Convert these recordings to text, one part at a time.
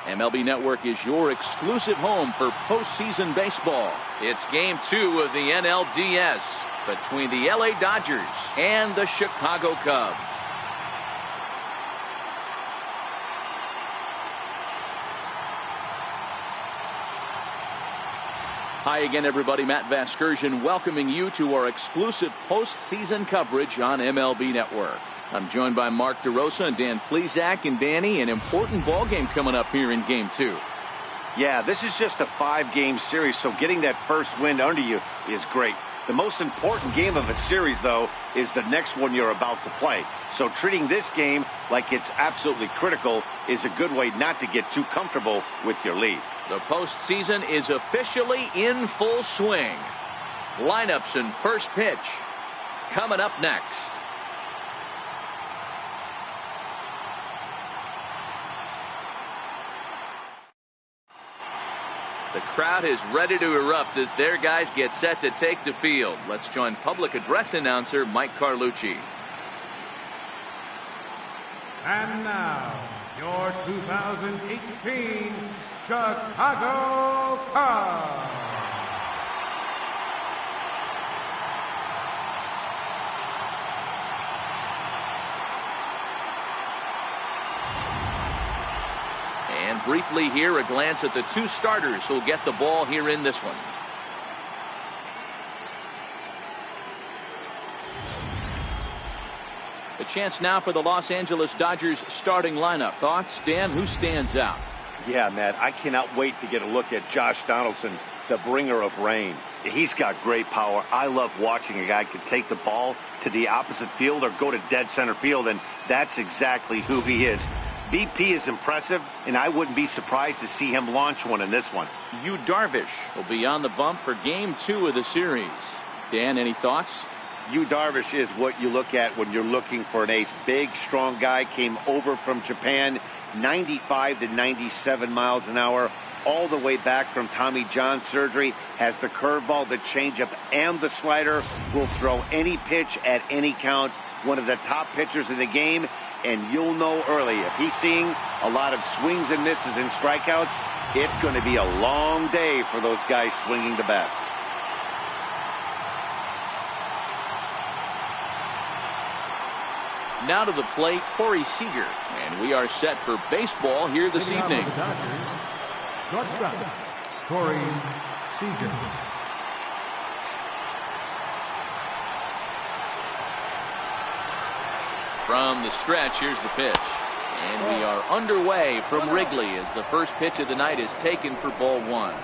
MLB Network is your exclusive home for postseason baseball. It's Game 2 of the NLDS between the LA Dodgers and the Chicago Cubs. Hi again, everybody. Matt Vasgersian welcoming you to our exclusive postseason coverage on MLB Network. I'm joined by Mark DeRosa and Dan Plesac. And Danny, an important ball game coming up here in Game 2. Yeah, this is just a 5-game series, so getting that first win under you is great. The most important game of a series, though, is the next one you're about to play. So treating this game like it's absolutely critical is a good way not to get too comfortable with your lead. The postseason is officially in full swing. Lineups and first pitch coming up next. The crowd is ready to erupt as their guys get set to take the field. Let's join public address announcer Mike Carlucci. And now, your 2018 Chicago Cubs. And briefly here, a glance at the two starters who'll get the ball here in this one. A chance now for the Los Angeles Dodgers starting lineup. Thoughts, Dan? Who stands out? Yeah, Matt, I cannot wait to get a look at Josh Donaldson, the bringer of rain. He's got great power. I love watching a guy can take the ball to the opposite field or go to dead center field, and that's exactly who he is. BP is impressive, and I wouldn't be surprised to see him launch one in this one. Yu Darvish will be on the bump for Game 2 of the series. Dan, any thoughts? Yu Darvish is what you look at when you're looking for an ace. Big, strong guy, came over from Japan, 95 to 97 miles an hour, all the way back from Tommy John surgery, has the curveball, the changeup, and the slider, will throw any pitch at any count. One of the top pitchers in the game, and you'll know early if he's seeing a lot of swings and misses and strikeouts, it's going to be a long day for those guys swinging the bats. Now to the plate, Corey Seager, and we are set for baseball here this evening. Shortstop, Corey Seager. From the stretch, here's the pitch. And we are underway from Wrigley as the first pitch of the night is taken for ball one.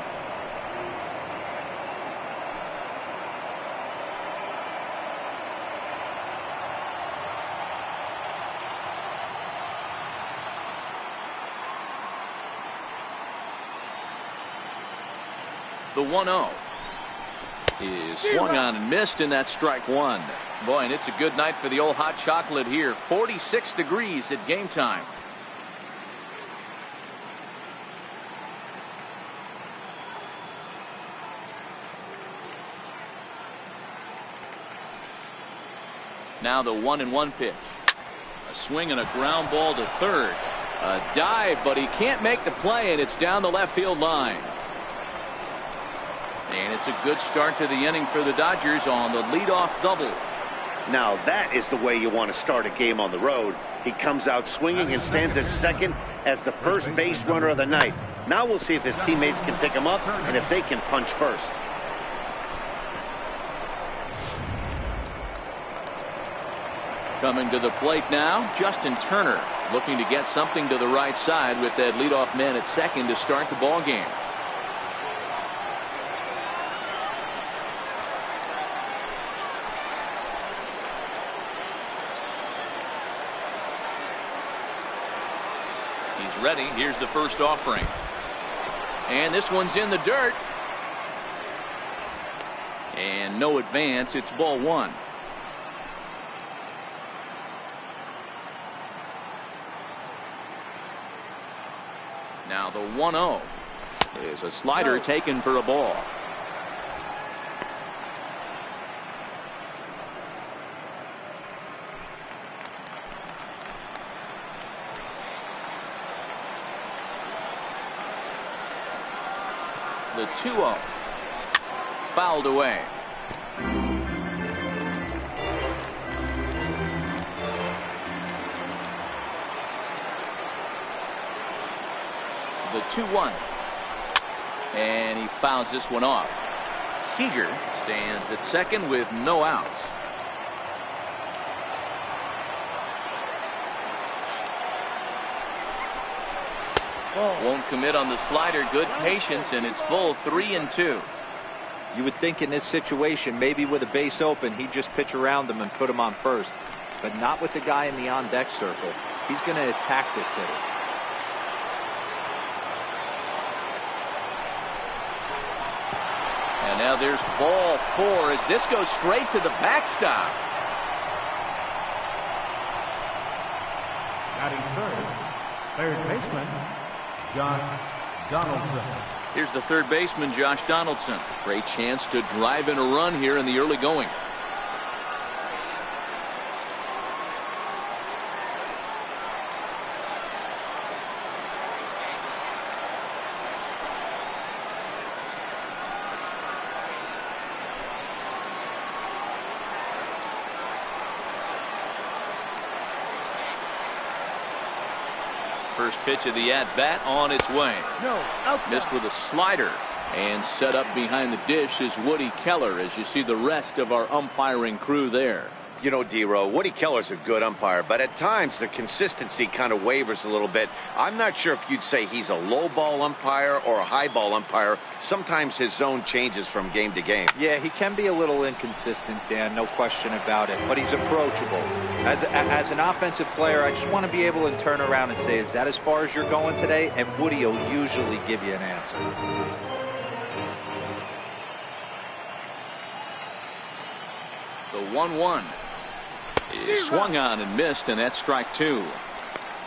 The 1-0 is swung on and missed, and that's strike one. Boy, and it's a good night for the old hot chocolate here. 46 degrees at game time. Now the 1-1 pitch. A swing and a ground ball to third. A dive, but he can't make the play, and it's down the left field line. And it's a good start to the inning for the Dodgers on the leadoff double. Now that is the way you want to start a game on the road. He comes out swinging and stands at second as the first base runner of the night. Now we'll see if his teammates can pick him up and if they can punch first. Coming to the plate now, Justin Turner, looking to get something to the right side with that leadoff man at second to start the ball game. He's ready. Here's the first offering. And this one's in the dirt. And no advance. It's ball one. Now the 1-0 is a slider taken for a ball. The 2-0. Fouled away. The 2-1. And he fouls this one off. Seager stands at second with no outs. Won't commit on the slider. Good patience, and it's full 3-2. You would think in this situation, maybe with a base open, he'd just pitch around him and put him on first. But not with the guy in the on-deck circle. He's going to attack this hitter. And now there's ball 4 as this goes straight to the backstop. Batting third baseman, Josh Donaldson. Here's the third baseman, Josh Donaldson. Great chance to drive in a run here in the early going. First pitch of the at-bat on its way. No, outside. Missed with a slider. And set up behind the dish is Woody Keller as you see the rest of our umpiring crew there. You know, D-Row, Woody Keller's a good umpire, but at times the consistency kind of wavers a little bit. I'm not sure if you'd say he's a low ball umpire or a high ball umpire. Sometimes his zone changes from game to game. Yeah, he can be a little inconsistent, Dan, no question about it, but he's approachable. As an offensive player, I just want to be able to turn around and say, is that as far as you're going today? And Woody will usually give you an answer. The 1-1 is swung on and missed, and that's strike 2.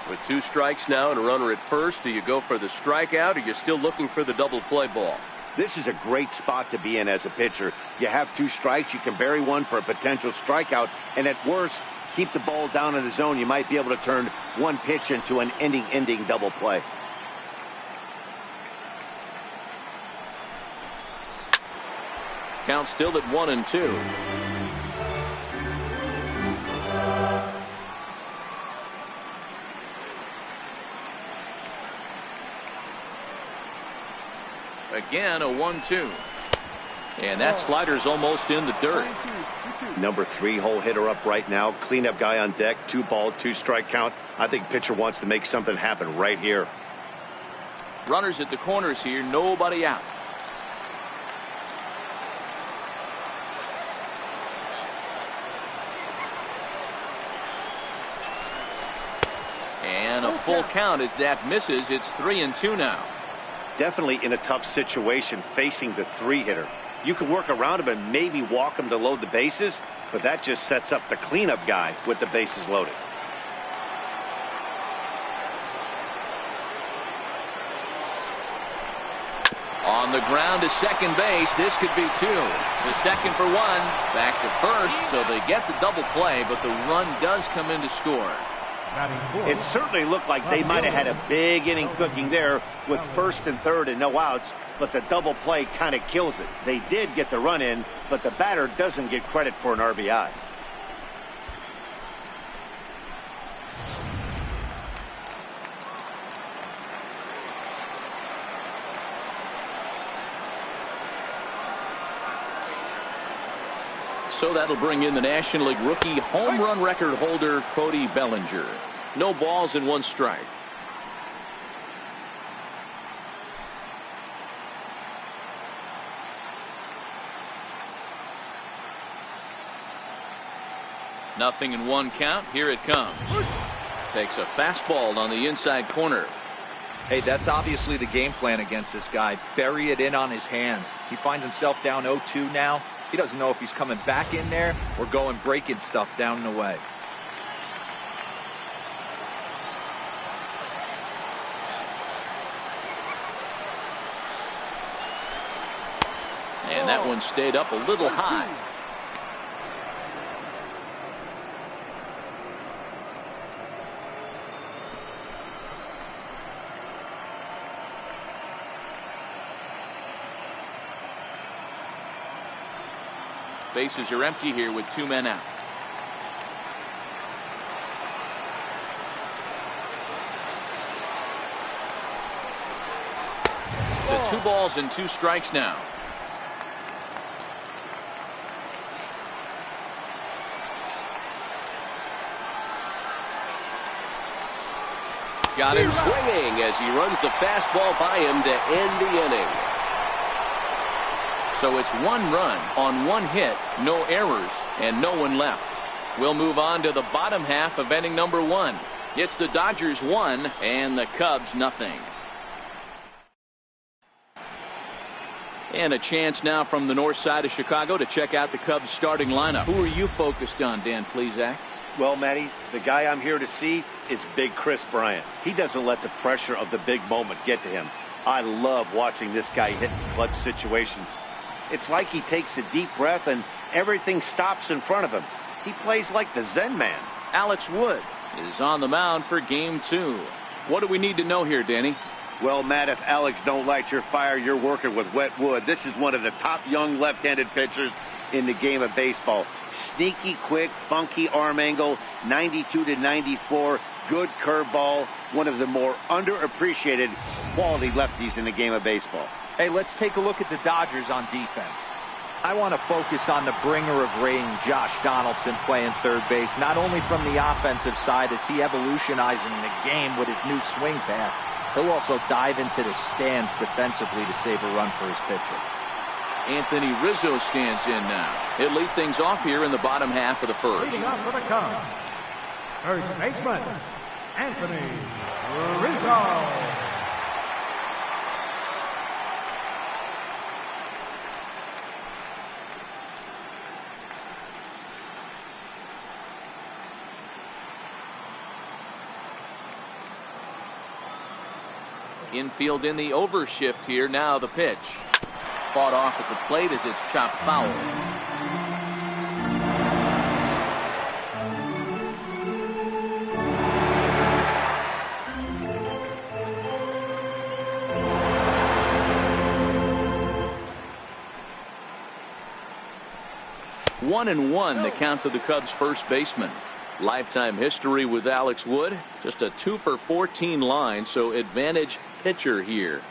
With 2 strikes now and a runner at first, do you go for the strikeout or you're still looking for the double play ball? This is a great spot to be in as a pitcher. You have 2 strikes, you can bury one for a potential strikeout, and at worst, keep the ball down in the zone. You might be able to turn one pitch into an ending double play. Count still at 1-2. Again, a 1-2. And that slider's almost in the dirt. Number 3 hole hitter up right now. Cleanup guy on deck. 2 ball, 2 strike count. I think pitcher wants to make something happen right here. Runners at the corners here. Nobody out. And a full count as that misses. It's 3-2 now. Definitely in a tough situation facing the 3-hitter. You can work around him and maybe walk him to load the bases, but that just sets up the cleanup guy with the bases loaded. On the ground to second base. This could be 2. The second for 1. Back to first, so they get the double play, but the run does come in to score. It certainly looked like they might have had a big inning cooking there with first and third and no outs, but the double play kind of kills it. They did get the run in, but the batter doesn't get credit for an RBI. So that'll bring in the National League rookie home run record holder Cody Bellinger. No balls and 1 strike. Nothing in 1 count. Here it comes. Takes a fastball on the inside corner. Hey, that's obviously the game plan against this guy. Bury it in on his hands. He finds himself down 0-2 now. He doesn't know if he's coming back in there or going breaking stuff down and away. And that one stayed up a little high. Bases are empty here with 2 men out. To 2 balls and 2 strikes now. Got him swinging as he runs the fastball by him to end the inning. So it's 1 run on 1 hit, no errors, and no one left. We'll move on to the bottom half of inning number 1. It's the Dodgers 1 and the Cubs nothing. And a chance now from the north side of Chicago to check out the Cubs starting lineup. Who are you focused on, Dan Plesac? Well, Matty, the guy I'm here to see is Big Chris Bryant. He doesn't let the pressure of the big moment get to him. I love watching this guy hit in clutch situations. It's like he takes a deep breath and everything stops in front of him. He plays like the Zen man. Alex Wood is on the mound for game 2. What do we need to know here, Danny? Well, Matt, if Alex don't light your fire, you're working with wet wood. This is one of the top young left-handed pitchers in the game of baseball. Sneaky, quick, funky arm angle, 92 to 94, good curveball. One of the more underappreciated quality lefties in the game of baseball. Hey, let's take a look at the Dodgers on defense. I want to focus on the bringer of rain, Josh Donaldson, playing third base, not only from the offensive side as he evolutionizing the game with his new swing path, he'll also dive into the stands defensively to save a run for his pitcher. Anthony Rizzo stands in now. He'll lead things off here in the bottom half of the first. Leading off for the Cubs, first baseman, Anthony Rizzo. Infield in the overshift here. Now the pitch. Fought off at the plate as it's chopped foul. One and one the count of the Cubs first baseman. Lifetime history with Alex Wood, just a 2 for 14 line, so advantage pitcher here.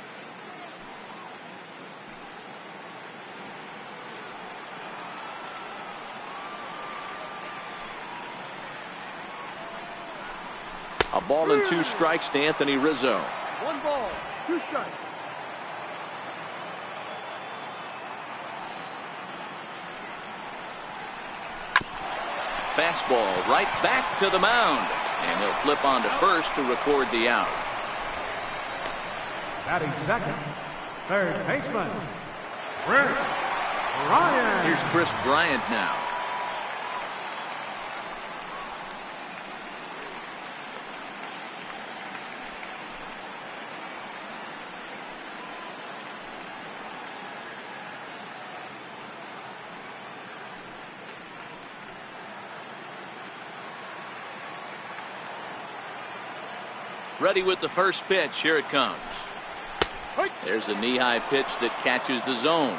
A ball and 2 strikes to Anthony Rizzo. 1 ball, 2 strikes. Fastball right back to the mound, and he'll flip on to first to record the out. Batting second, third baseman, Chris Bryant. Here's Chris Bryant now. Ready with the first pitch. Here it comes. There's a knee-high pitch that catches the zone.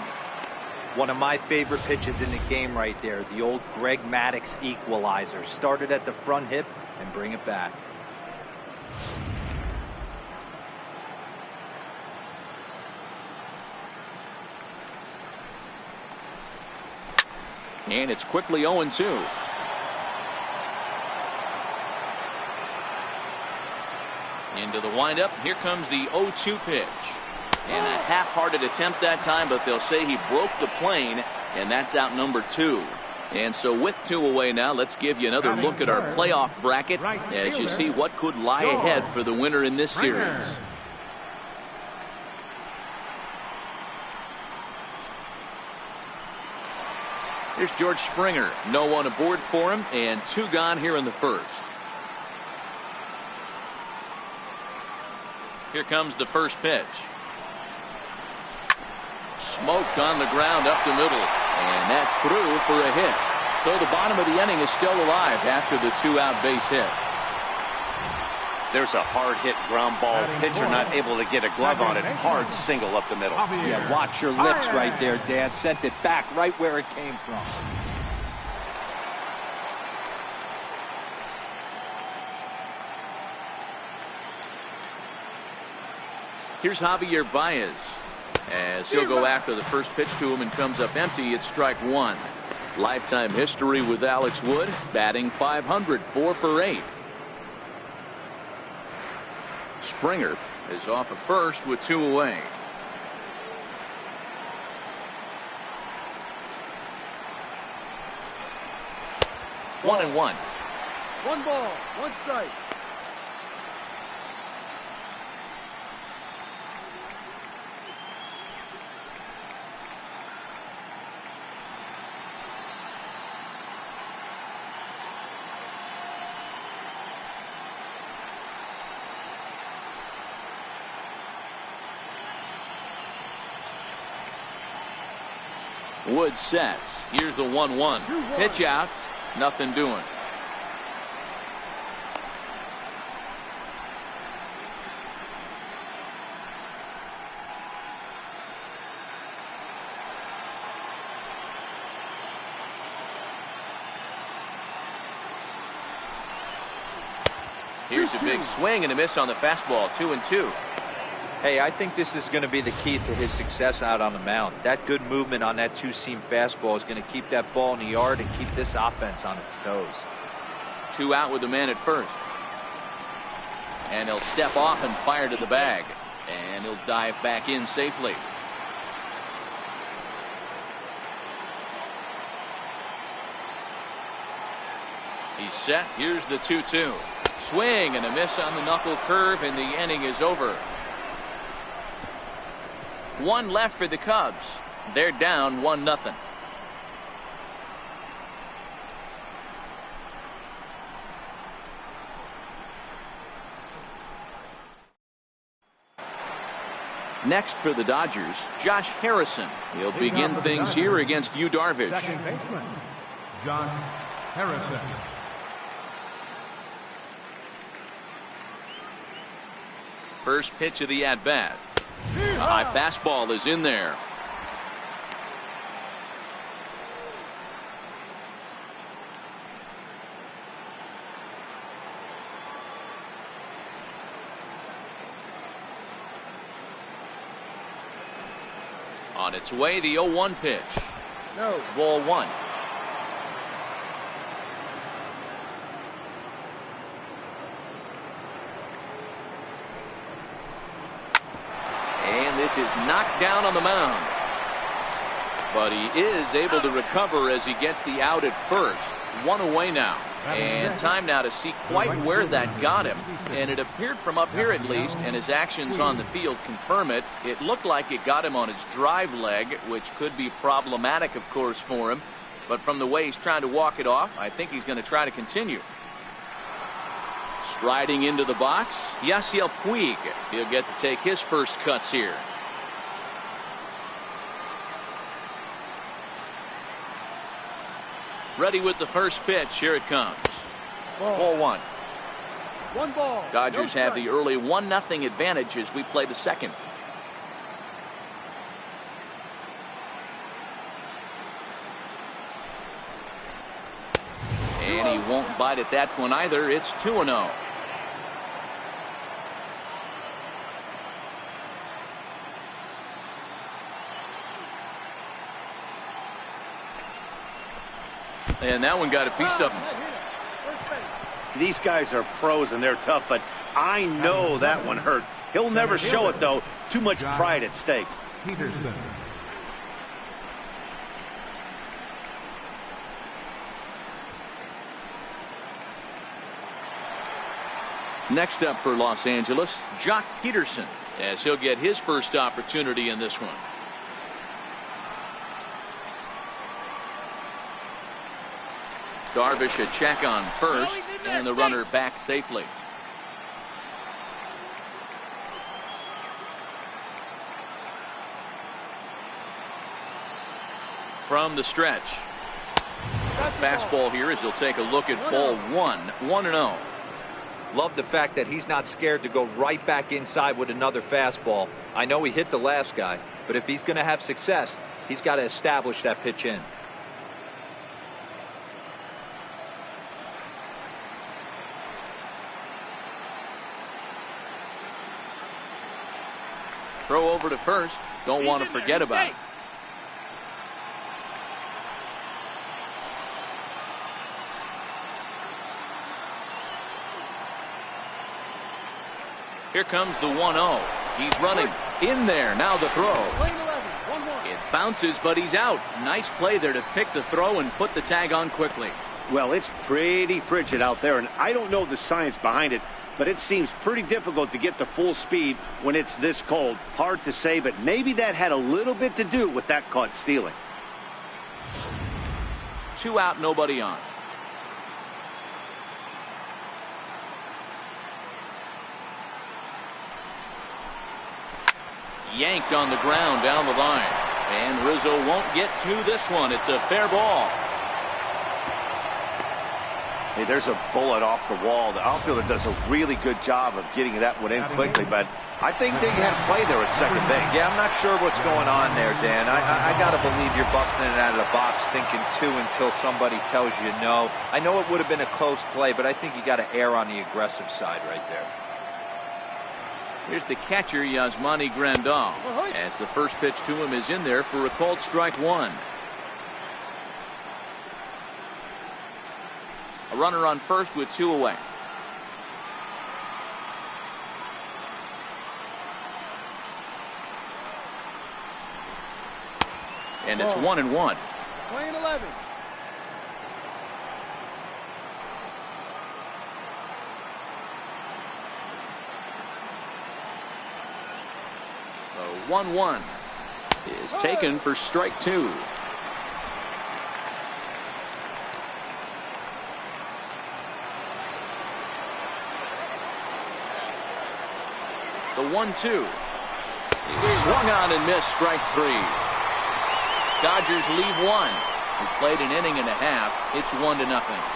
One of my favorite pitches in the game right there. The old Greg Maddux equalizer. Started at the front hip and bring it back. And it's quickly 0-2. Into the windup. Here comes the 0-2 pitch. And a half-hearted attempt that time, but they'll say he broke the plane, and that's out number 2. And so with 2 away now, let's give you another look at our playoff bracket as you see what could lie ahead for the winner in this series. Here's George Springer. No one aboard for him, and 2 gone here in the first. Here comes the first pitch. Smoked on the ground up the middle, and that's through for a hit. So the bottom of the inning is still alive after the 2-out base hit. There's a hard hit ground ball. Pitcher not able to get a glove on it. Hard single up the middle. Yeah, watch your lips right there, Dan. Sent it back right where it came from. Here's Javier Baez as he'll go after the first pitch to him and comes up empty. It's strike one. Lifetime history with Alex Wood, batting .500, 4 for 8. Springer is off at first with 2 away. One and one. 1 ball, 1 strike. Wood sets. Here's the 1-1. Pitch out. Nothing doing. Here's a big swing and a miss on the fastball. 2-2. Hey, I think this is going to be the key to his success out on the mound. That good movement on that 2-seam fastball is going to keep that ball in the yard and keep this offense on its toes. 2 out with the man at first. And he'll step off and fire to the bag. And he'll dive back in safely. He's set. Here's the 2-2. Swing and a miss on the knuckle curve, and the inning is over. 1 left for the Cubs. They're down 1-0. Next for the Dodgers, Josh Harrison. He'll begin things here against Yu Darvish. Second baseman, Josh Harrison. First pitch of the at-bat. A high fastball is in there. On its way, the 0-1 pitch. No. Ball 1. And this is knocked down on the mound. But he is able to recover as he gets the out at first. 1 away now. And time now to see quite where that got him. And it appeared from up here at least, and his actions on the field confirm it. It looked like it got him on his drive leg, which could be problematic, of course, for him. But from the way he's trying to walk it off, I think he's going to try to continue. Striding into the box, Yasiel Puig. He'll get to take his first cuts here. Ready with the first pitch. Here it comes. Ball 1. 1 ball. Dodgers no have the early 1-0 advantage as we play the second. And he won't bite at that one either. It's 2-0. And that one got a piece of him. These guys are pros and they're tough, but I know that one hurt. He'll never show it, though. Too much pride at stake. Peterson. Next up for Los Angeles, Jock Peterson, as he'll get his first opportunity in this one. Darvish a check on first, and the runner back safely. From the stretch. Fastball here as he'll take a look at ball 1. 1-0. Love the fact that he's not scared to go right back inside with another fastball. I know he hit the last guy, but if he's going to have success, he's got to establish that pitch in. Throw over to first. Don't want to forget about it. Here comes the 1-0. He's running in there. Now the throw. It bounces, but he's out. Nice play there to pick the throw and put the tag on quickly. Well, it's pretty frigid out there, and I don't know the science behind it, but it seems pretty difficult to get to full speed when it's this cold. Hard to say, but maybe that had a little bit to do with that caught stealing. 2 out, nobody on. Yanked on the ground down the line. And Rizzo won't get to this one. It's a fair ball. Hey, there's a bullet off the wall. The outfielder does a really good job of getting that one in quickly, but I think they had a play there at second base. Yeah, I'm not sure what's going on there, Dan. I got to believe you're busting it out of the box thinking 2 until somebody tells you no. I know it would have been a close play, but I think you got to err on the aggressive side right there. Here's the catcher, Yasmani Grandal, as the first pitch to him is in there for a called strike 1. A runner on first with 2 away. And it's 1-1. Playing 11. The 1-1 is taken for strike 2. The 1-2. Swung on and missed, strike 3. Dodgers leave 1. We played an inning and a half. It's 1-0.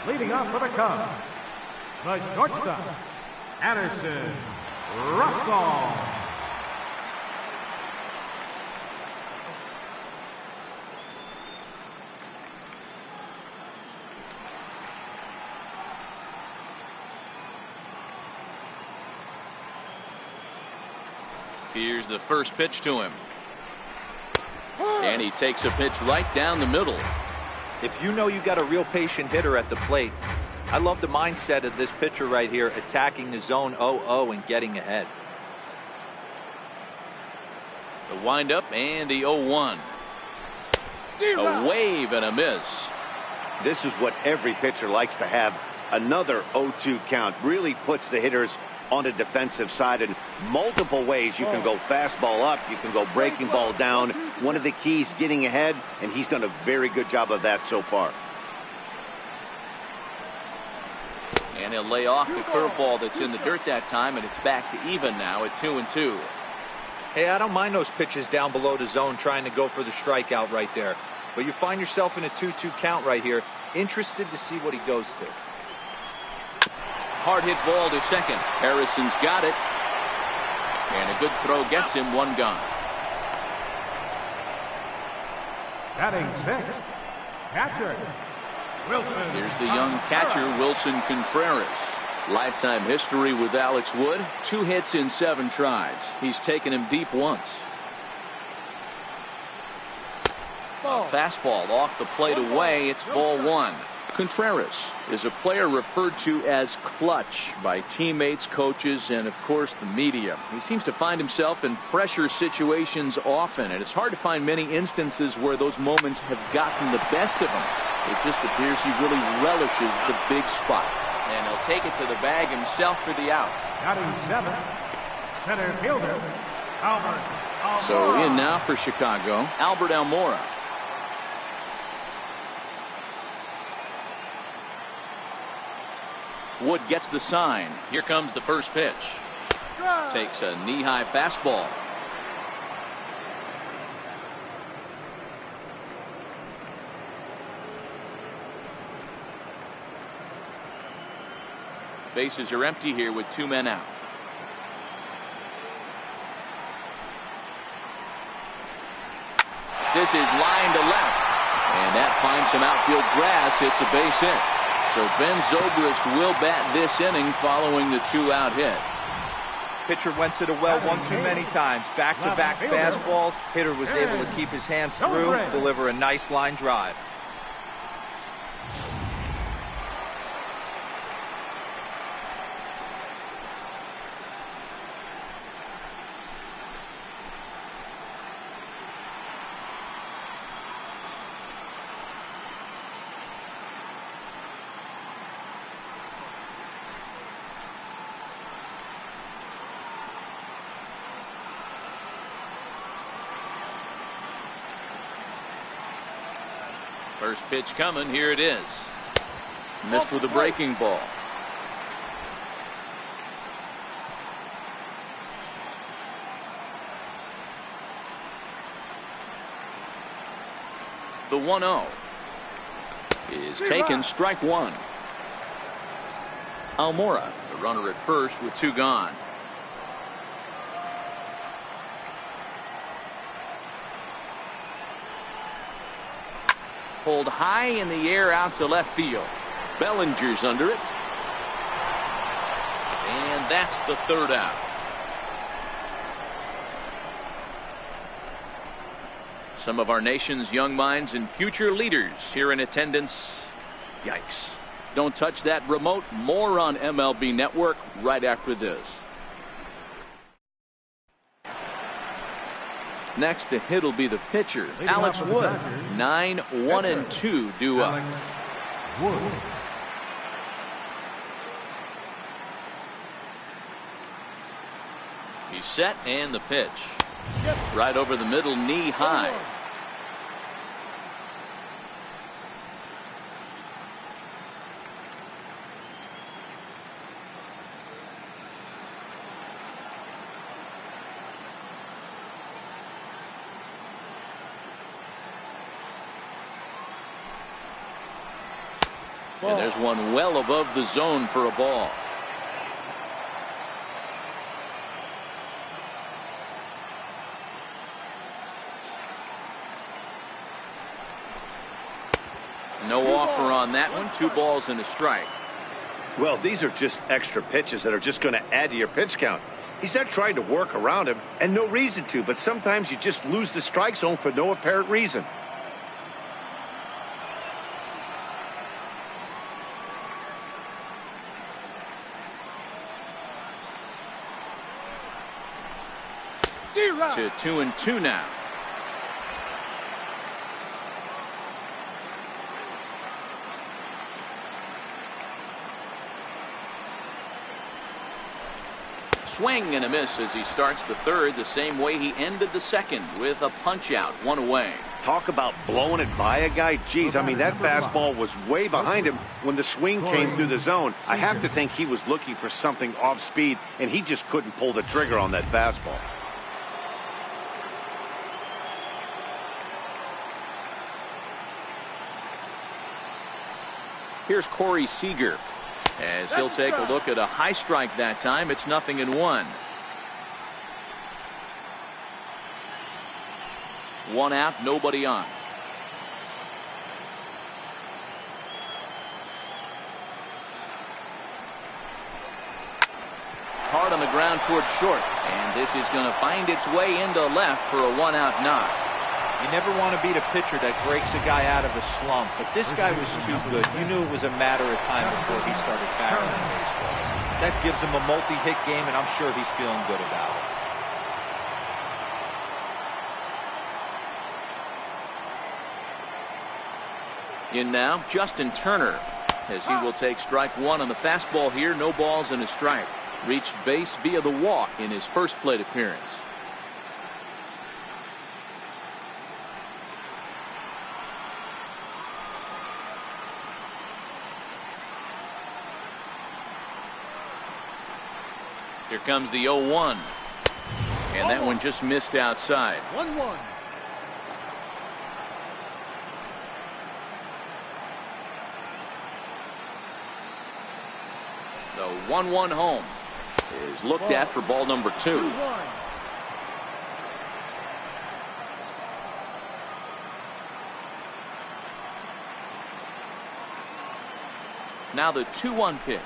Leading off for the Cubs, the shortstop, Anderson Russell. Here's the first pitch to him. And he takes a pitch right down the middle. If you know you got a real patient hitter at the plate, I love the mindset of this pitcher right here, attacking the zone 0-0 and getting ahead. The windup and the 0-1. A wave and a miss. This is what every pitcher likes to have. Another 0-2 count really puts the hitters on the defensive side in multiple ways. You can go fastball up, you can go breaking ball down. One of the keys, getting ahead, and he's done a very good job of that so far. And he'll lay off the curveball that's in the dirt that time, and it's back to even now at 2-2. Hey, I don't mind those pitches down below the zone trying to go for the strikeout right there. But you find yourself in a 2-2 count right here. Interested to see what he goes to. Hard hit ball to second. Harrison's got it. And a good throw gets him, 1 gone. Batting 6th, catcher, Wilson. Here's the young catcher, Wilson Contreras. Lifetime history with Alex Wood. 2 hits in 7 tries. He's taken him deep once. A fastball off the plate away. It's ball 1. Contreras is a player referred to as clutch by teammates, coaches, and of course the media. He seems to find himself in pressure situations often, and it's hard to find many instances where those moments have gotten the best of him. It just appears he really relishes the big spot. And he'll take it to the bag himself for the out. Batting 7th, center fielder, Albert Almora. So in now for Chicago, Albert Almora. Wood gets the sign. Here comes the first pitch. Takes a knee-high fastball. Bases are empty here with 2 men out. This is line to left, and that finds some outfield grass. It's a base hit. So Ben Zobrist will bat this inning following the 2-out hit. Pitcher went to the well one too many times. Back-to-back fastballs. Hitter was able to keep his hands through, deliver a nice line drive. First pitch coming. Here it is. Missed with a breaking ball. The 1-0 is taken. Strike one. Almora, the runner at first with 2 gone. Pulled high in the air out to left field. Bellinger's under it. And that's the 3rd out. Some of our nation's young minds and future leaders here in attendance. Yikes. Don't touch that remote. More on MLB Network right after this. Next to hit will be the pitcher, Alex Wood. 9-1-2 due up. He's set, and the pitch. Right over the middle, knee high. And there's one well above the zone for a ball. No offer on that one. 2 balls and a strike. Well, these are just extra pitches that are just going to add to your pitch count. He's not trying to work around him, and no reason to, but sometimes you just lose the strike zone for no apparent reason. To 2-2 now. Swing and a miss as he starts the 3rd the same way he ended the 2nd with a punch out, 1 away. Talk about blowing it by a guy. Geez, I mean, that fastball was way behind him when the swing came through the zone. I have to think he was looking for something off speed, and he just couldn't pull the trigger on that fastball. Here's Corey Seager as he'll take a look at a high strike that time. It's 0-1. 1 out, nobody on. Hard on the ground towards short, and this is going to find its way into left for a 1-out knock. You never want to beat a pitcher that breaks a guy out of a slump, but this guy was too good. You knew it was a matter of time before he started barreling baseball. That gives him a multi-hit game, and I'm sure he's feeling good about it. In now, Justin Turner, as he will take strike 1 on the fastball here. No balls and a strike. Reached base via the walk in his first plate appearance. Here comes the 0-1. And that one just missed outside. 1-1. The 1-1 home is looked at for ball number 2. 2-1. Now the 2-1 pitch.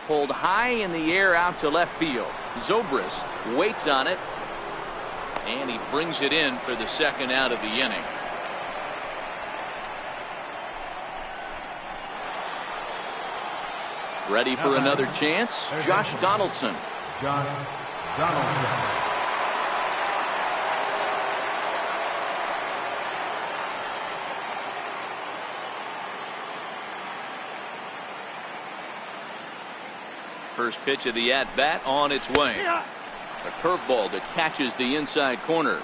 Pulled high in the air out to left field. Zobrist waits on it. And he brings it in for the second out of the inning. Ready for another chance? Josh Donaldson. Josh Donaldson. First pitch of the at-bat on its way. A curveball that catches the inside corner.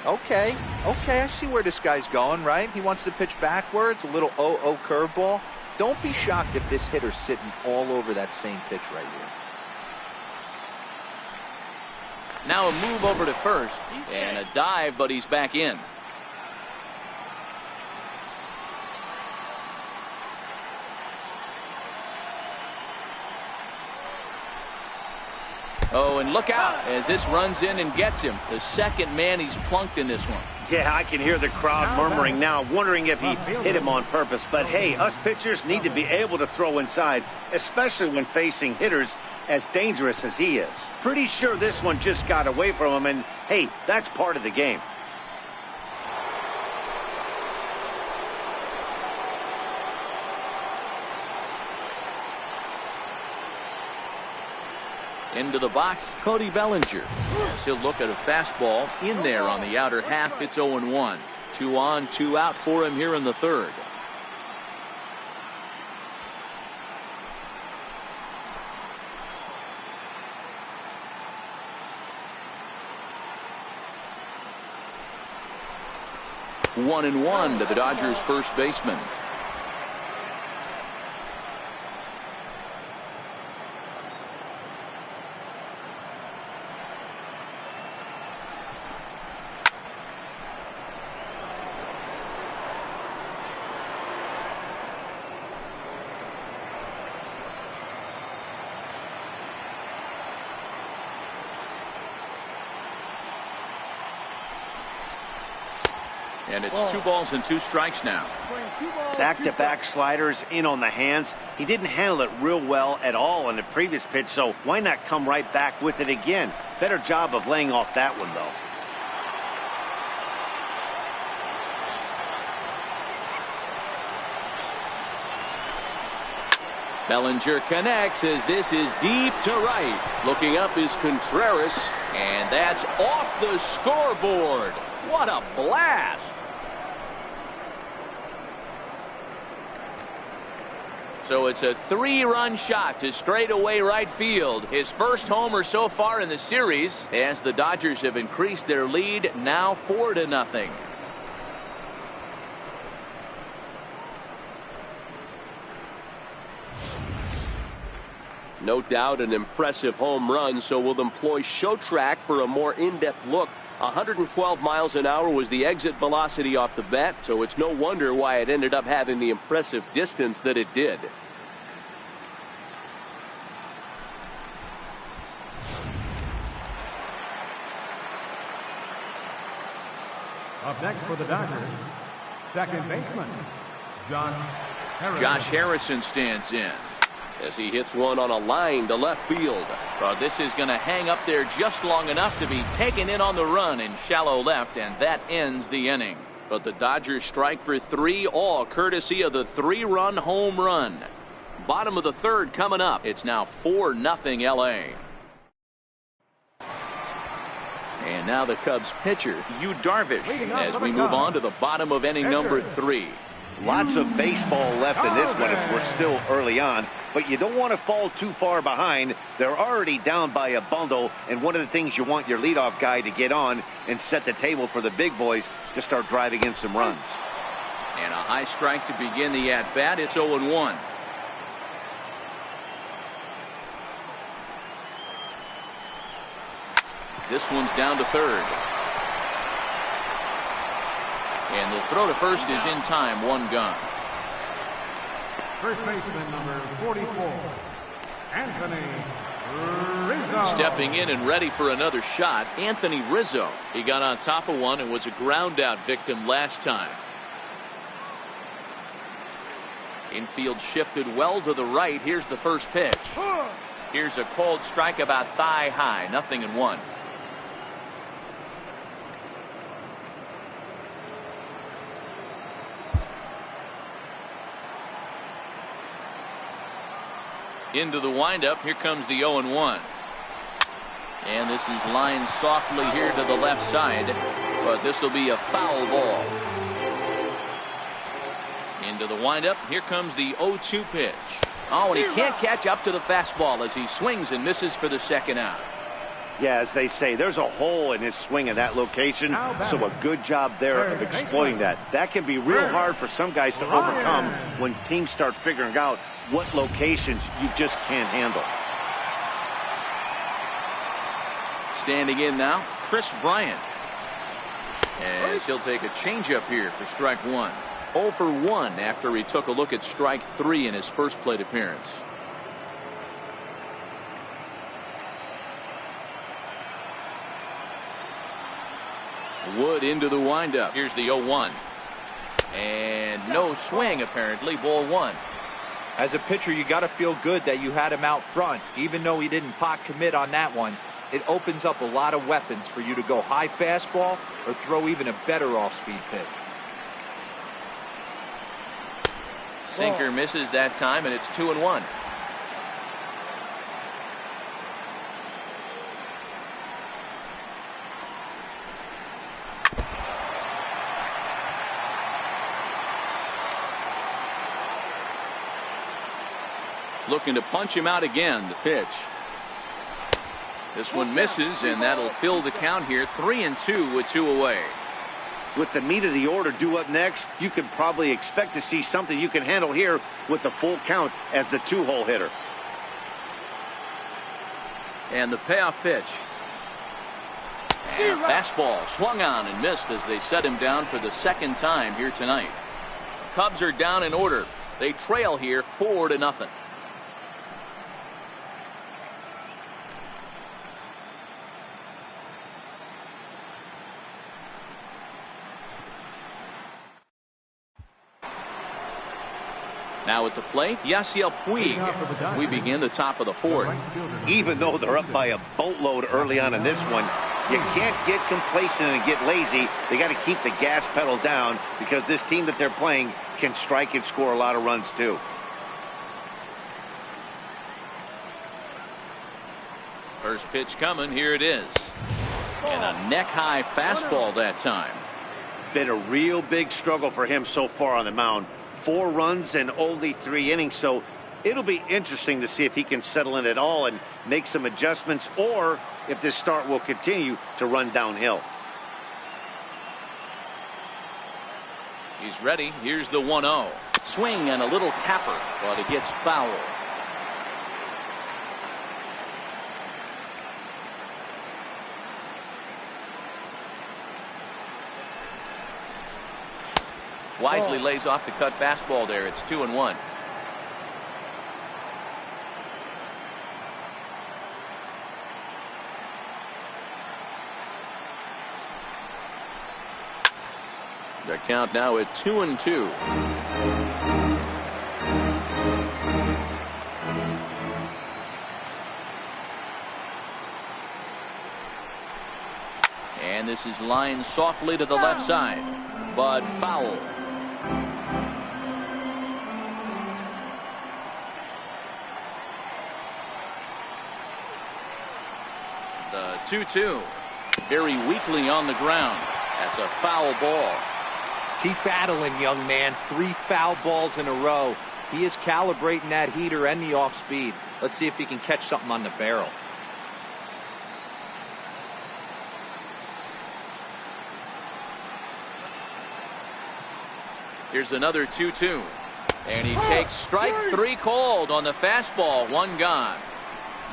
Okay, I see where this guy's going, right? He wants to pitch backwards, a little 0-0 curveball. Don't be shocked if this hitter's sitting all over that same pitch right here. Now a move over to first and a dive, but he's back in. Oh, and look out as this runs in and gets him. The second man he's plunked in this one. Yeah, I can hear the crowd murmuring now, wondering if he hit him on purpose. But hey, us pitchers need to be able to throw inside, especially when facing hitters as dangerous as he is. Pretty sure this one just got away from him, and hey, that's part of the game. Into the box, Cody Bellinger. As he'll look at a fastball in there on the outer half. It's 0-1. 2 on, 2 out for him here in the third. One and one to the Dodgers first baseman. And it's 2 balls and 2 strikes now. Back-to-back sliders in on the hands. He didn't handle it real well at all in the previous pitch, so why not come right back with it again? Better job of laying off that one, though. Bellinger connects as this is deep to right. Looking up is Contreras, and that's off the scoreboard. What a blast! So it's a 3-run shot to straightaway right field. His first homer so far in the series, as the Dodgers have increased their lead now 4-0. No doubt an impressive home run, so we'll employ show track for a more in-depth look. 112 miles an hour was the exit velocity off the bat, so it's no wonder why it ended up having the impressive distance that it did. Up next for the Dodgers, second baseman, Josh Harrison. Josh Harrison stands in as he hits one on a line to left field. This is going to hang up there just long enough to be taken in on the run in shallow left, and that ends the inning. But the Dodgers strike for 3, all courtesy of the 3-run home run. Bottom of the third coming up. It's now 4-0 LA. And now the Cubs pitcher, Yu Darvish, as we move on to the bottom of inning number 3. Lots of baseball left in this one as we're still early on, but you don't want to fall too far behind. They're already down by a bundle, and one of the things you want your leadoff guy to get on and set the table for the big boys to start driving in some runs. And a high strike to begin the at-bat. It's 0-1. This one's down to third. And the throw to first is in time. One gone. First baseman number 44, Anthony Rizzo. Stepping in and ready for another shot, Anthony Rizzo. He got on top of one and was a ground out victim last time. Infield shifted well to the right. Here's the first pitch. Here's a called strike about thigh high. 0-1. Into the windup. Here comes the 0-1. And this is lined softly here to the left side, but this will be a foul ball. Into the windup. Here comes the 0-2 pitch. Oh, and he can't catch up to the fastball as he swings and misses for the second out. Yeah, as they say, there's a hole in his swing in that location, so a good job there of exploiting that. That can be real hard for some guys to overcome when teams start figuring out what locations you just can't handle. Standing in now, Chris Bryant. As he'll take a changeup here for strike one. 0 for 1 after he took a look at strike 3 in his first plate appearance. Wood into the windup. Here's the 0-1. And no swing apparently. Ball 1. As a pitcher, you got to feel good that you had him out front. Even though he didn't pot commit on that one, it opens up a lot of weapons for you to go high fastball or throw even a better off-speed pitch. Sinker misses that time, and it's 2-1. Looking to punch him out again. The pitch. This one misses, and that'll fill the count here. 3-2 with 2 away. With the meat of the order due up next, you can probably expect to see something you can handle here with the full count as the 2-hole hitter. And the payoff pitch. And a fastball swung on and missed as they set him down for the second time here tonight. Cubs are down in order. They trail here 4-0. Now at the plate, Yasiel Puig as we begin the top of the fourth. Even though they're up by a boatload early on in this one, you can't get complacent and get lazy. They got to keep the gas pedal down because this team that they're playing can strike and score a lot of runs too. First pitch coming. Here it is. And a neck-high fastball that time. Been a real big struggle for him so far on the mound. 4 runs and only 3 innings, so it'll be interesting to see if he can settle in at all and make some adjustments, or if this start will continue to run downhill. He's ready. Here's the 1-0. Swing and a little tapper, but it gets foul. Wisely lays off the cut fastball there. It's 2-1. The count now at 2-2. And this is lined softly to the left side, but foul. The 2-2. Very weakly on the ground. That's a foul ball. Keep battling, young man. 3 foul balls in a row. He is calibrating that heater and the off speed. Let's see if he can catch something on the barrel. Here's another 2-2. And he takes strike 3 called on the fastball. 1 gone.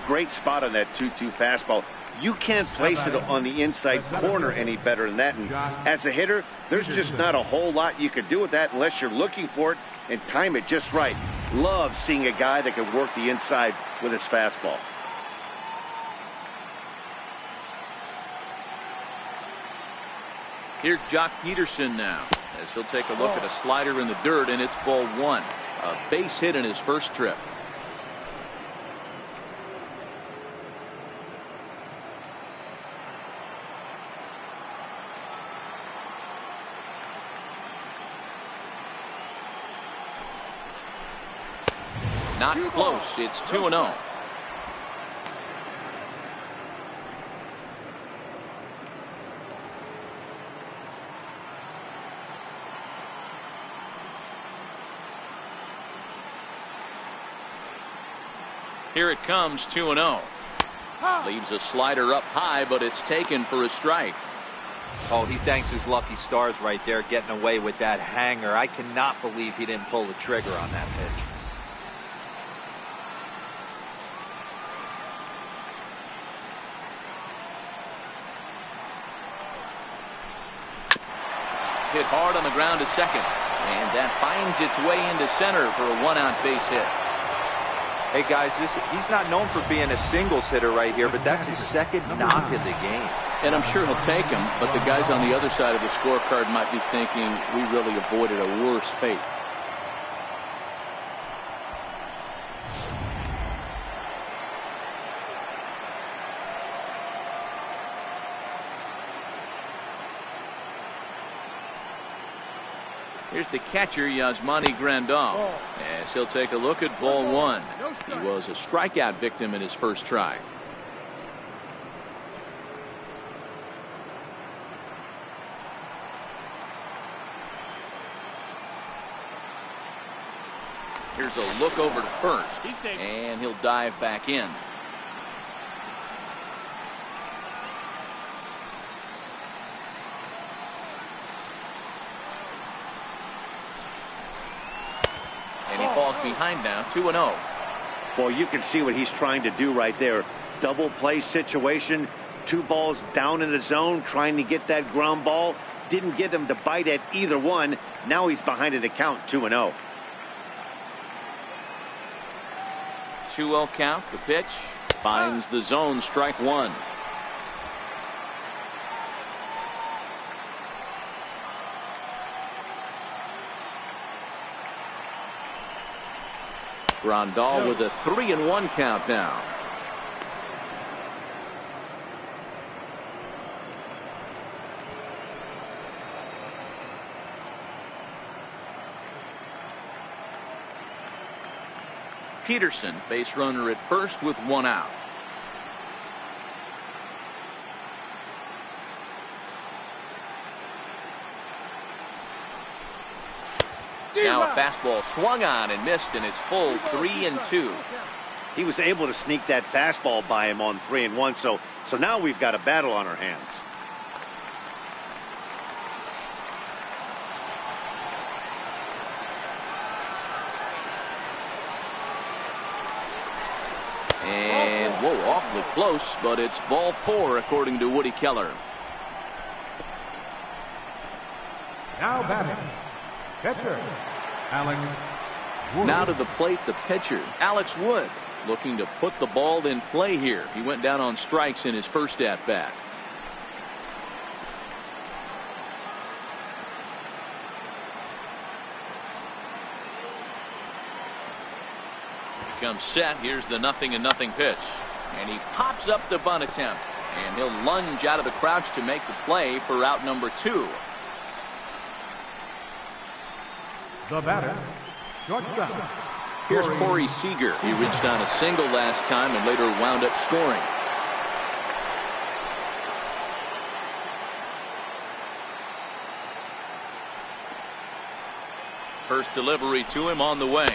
Great spot on that 2-2 fastball. You can't place it on the inside corner any better than that. And as a hitter, there's just not a whole lot you can do with that unless you're looking for it and time it just right. Love seeing a guy that can work the inside with his fastball. Here's Jock Peterson now, as he'll take a look at a slider in the dirt, and it's ball one. A base hit in his first trip. Not close. It's 2-0. Here it comes, 2-0. Leaves a slider up high, but it's taken for a strike. Oh, he thanks his lucky stars right there, getting away with that hanger. I cannot believe he didn't pull the trigger on that pitch. Hit hard on the ground to second, and that finds its way into center for a one-out base hit. Hey guys, he's not known for being a singles hitter right here, but that's his second knock of the game. And I'm sure he'll take him, but the guys on the other side of the scorecard might be thinking we really avoided a worse fate. Here's the catcher, Yasmani Grandal, as he'll take a look at ball one. He was a strikeout victim in his first try. Here's a look over to first, and he'll dive back in. And he falls behind now, 2-0. Well, you can see what he's trying to do right there. Double play situation, 2 balls down in the zone, trying to get that ground ball. Didn't get him to bite at either one. Now he's behind in the count, 2-0. 2-0 count. The pitch finds the zone, strike one. Grandal with a 3-1 count now. Peterson, base runner at first with 1 out. Now a fastball swung on and missed, and it's full 3-2. He was able to sneak that fastball by him on 3-1, so now we've got a battle on our hands. And whoa, awfully close, but it's ball 4 according to Woody Keller. Now batting, catcher, Alex Wood. Now to the plate, the pitcher, Alex Wood, looking to put the ball in play here. He went down on strikes in his first at-bat. Comes set. Here's the 0-0 pitch, and he pops up the bunt attempt, and he'll lunge out of the crouch to make the play for out number 2. The batter, shortstop. Here's Corey Seager. He reached on a single last time and later wound up scoring. First delivery to him on the way.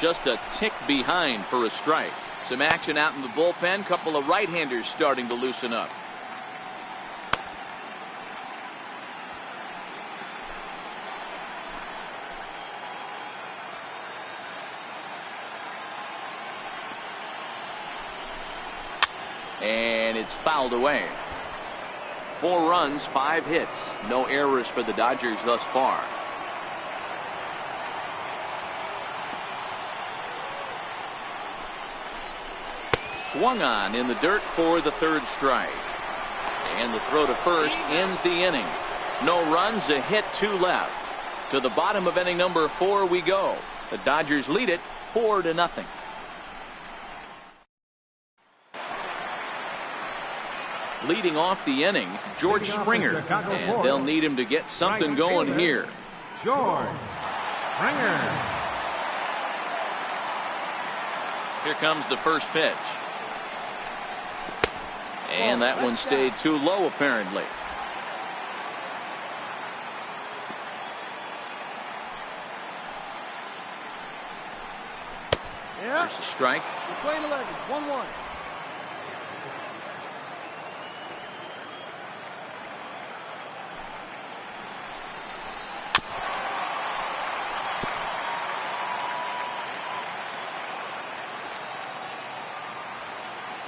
Just a tick behind for a strike. Some action out in the bullpen. Couple of right-handers starting to loosen up. And it's fouled away. 4 runs, 5 hits, no errors for the Dodgers thus far. Swung on in the dirt for the 3rd strike. And the throw to first ends the inning. No runs, a hit, 2 left. To the bottom of inning number 4 we go. The Dodgers lead it 4-0. Leading off the inning, George Springer, and they'll need him to get something going here. George Springer. Here comes the first pitch. And that one stayed too low, apparently. Yeah. There's a strike. You're playing 11. 1-1.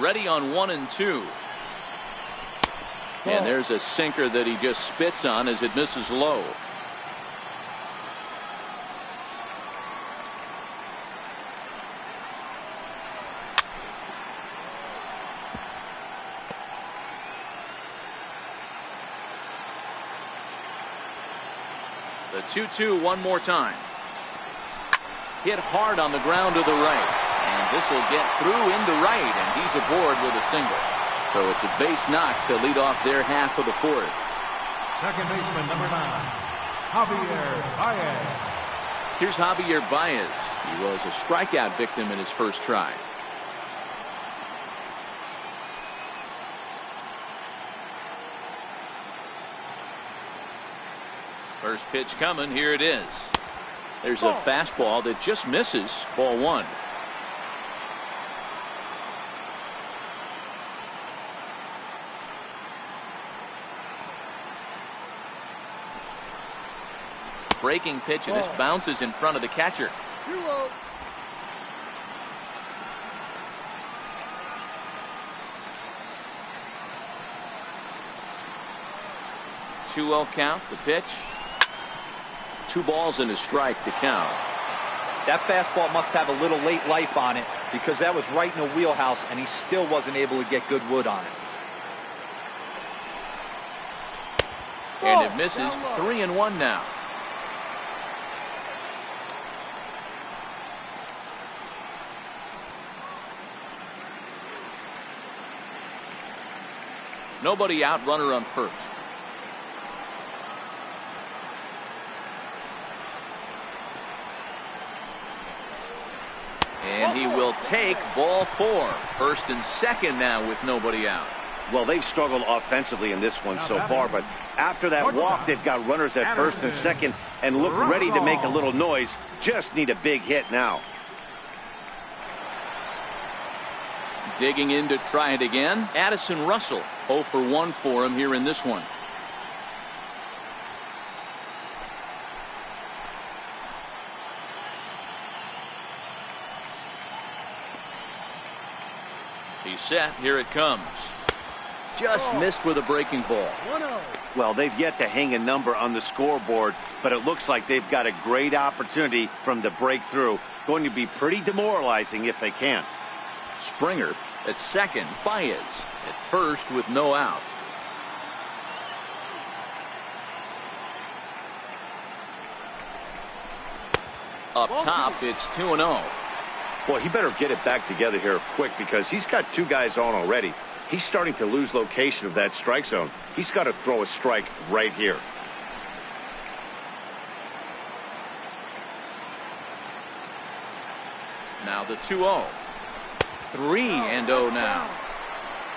Ready on 1 and 2. And there's a sinker that he just spits on as it misses low. The 2-2 one more time. Hit hard on the ground to the right. And this will get through into right, and he's aboard with a single. So it's a base knock to lead off their half of the 4th. Second baseman, number 9, Javier Baez. Here's Javier Baez. He was a strikeout victim in his first try. First pitch coming. Here it is. There's a fastball that just misses. Ball 1. Breaking pitch, and this bounces in front of the catcher. 2-0. Two-0 count. The pitch. 2 balls and a strike to count. That fastball must have a little late life on it, because that was right in the wheelhouse, and he still wasn't able to get good wood on it. And it misses. 3-1 now. Nobody out, runner on first. And he will take ball 4. First and second now with nobody out. Well, they've struggled offensively in this one so far, but after that walk, they've got runners at first and second and look ready to make a little noise. Just need a big hit now. Digging in to try it again. Addison Russell, 0 for 1 for him here in this one. He's set. Here it comes. Just missed with a breaking ball. 1-0. Well, they've yet to hang a number on the scoreboard, but it looks like they've got a great opportunity from the breakthrough. Going to be pretty demoralizing if they can't. Springer at second. Baez at first with no outs. Up top, it's 2-0. Boy, he better get it back together here quick, because he's got 2 guys on already. He's starting to lose location of that strike zone. He's got to throw a strike right here. Now the 2-0. 3-0 now.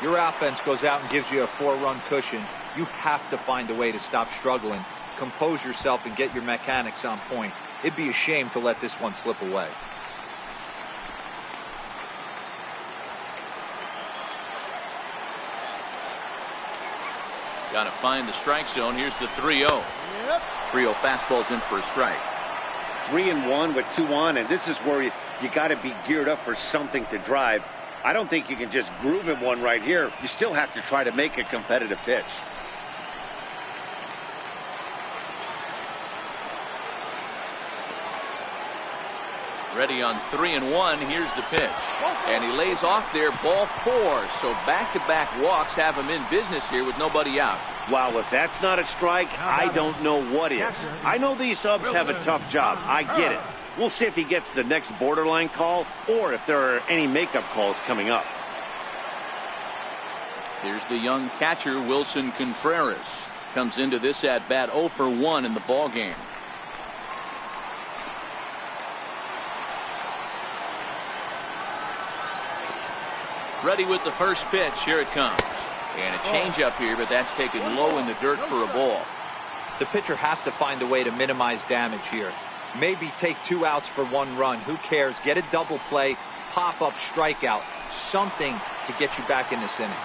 Your offense goes out and gives you a 4-run cushion. You have to find a way to stop struggling, compose yourself, and get your mechanics on point. It'd be a shame to let this one slip away. Got to find the strike zone. Here's the 3-0. Yep. 3-0 fastball's in for a strike. 3-1 with 2 on, and this is where you got to be geared up for something to drive. I don't think you can just groove him one right here. You still have to try to make a competitive pitch. Ready on 3-1. Here's the pitch. And he lays off there, ball 4. So back-to-back walks have him in business here with nobody out. Wow, if that's not a strike, I don't know what is. I know these subs have a tough job. I get it. We'll see if he gets the next borderline call or if there are any makeup calls coming up. Here's the young catcher, Wilson Contreras. Comes into this at-bat 0 for 1 in the ballgame. Ready with the first pitch. Here it comes. And a changeup here, but that's taken low in the dirt for a ball. The pitcher has to find a way to minimize damage here. Maybe take 2 outs for 1 run. Who cares? Get a double play, pop up, strikeout. Something to get you back in this inning.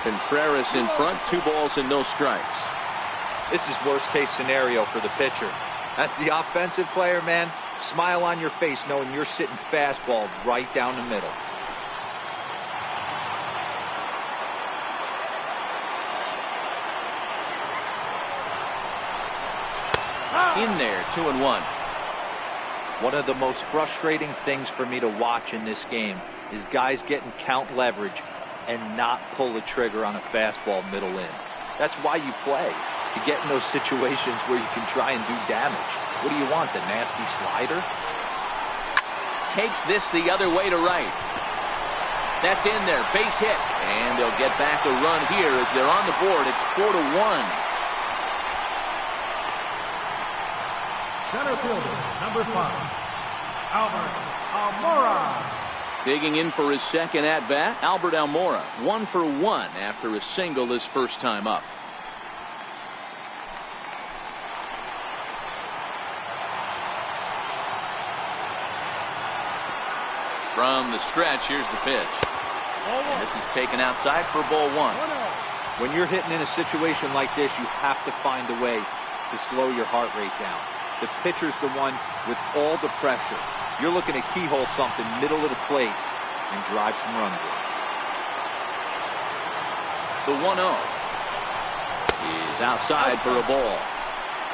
Contreras in front, 2 balls and no strikes. This is worst case scenario for the pitcher. As the offensive player, man, smile on your face knowing you're sitting fastball right down the middle. In there, 2-1. One of the most frustrating things for me to watch in this game is guys getting count leverage and not pull the trigger on a fastball middle in. That's why you play, to get in those situations where you can try and do damage. What do you want, the nasty slider? Takes this the other way to right. That's in there, base hit. And they'll get back a run here as they're on the board. It's 4-1. Center fielder, number 5, Albert Almora. Digging in for his second at-bat, Albert Almora, 1 for 1 after a single his first time up. From the stretch, here's the pitch. And this is taken outside for ball 1. When you're hitting in a situation like this, you have to find a way to slow your heart rate down. The pitcher's the one with all the pressure. You're looking to keyhole something middle of the plate and drive some runs in. The 1-0 is outside for a ball.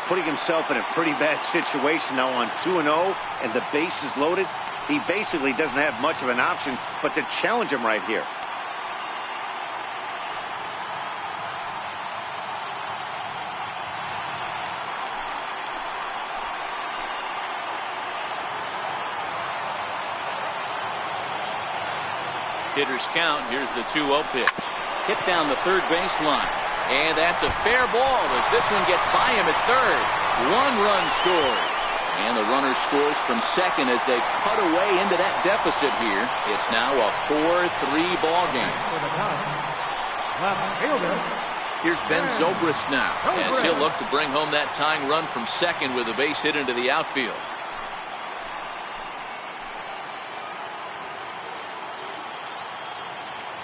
Putting himself in a pretty bad situation now on 2-0 and the base is loaded. He basically doesn't have much of an option but to challenge him right here. Hitters count. Here's the 2-0 pitch. Hit down the third baseline. And that's a fair ball as this one gets by him at third. 1-run scored. And the runner scores from second as they cut away into that deficit here. It's now a 4-3 ball game. Left fielder. Here's Ben Zobrist now as he'll look to bring home that tying run from second with a base hit into the outfield.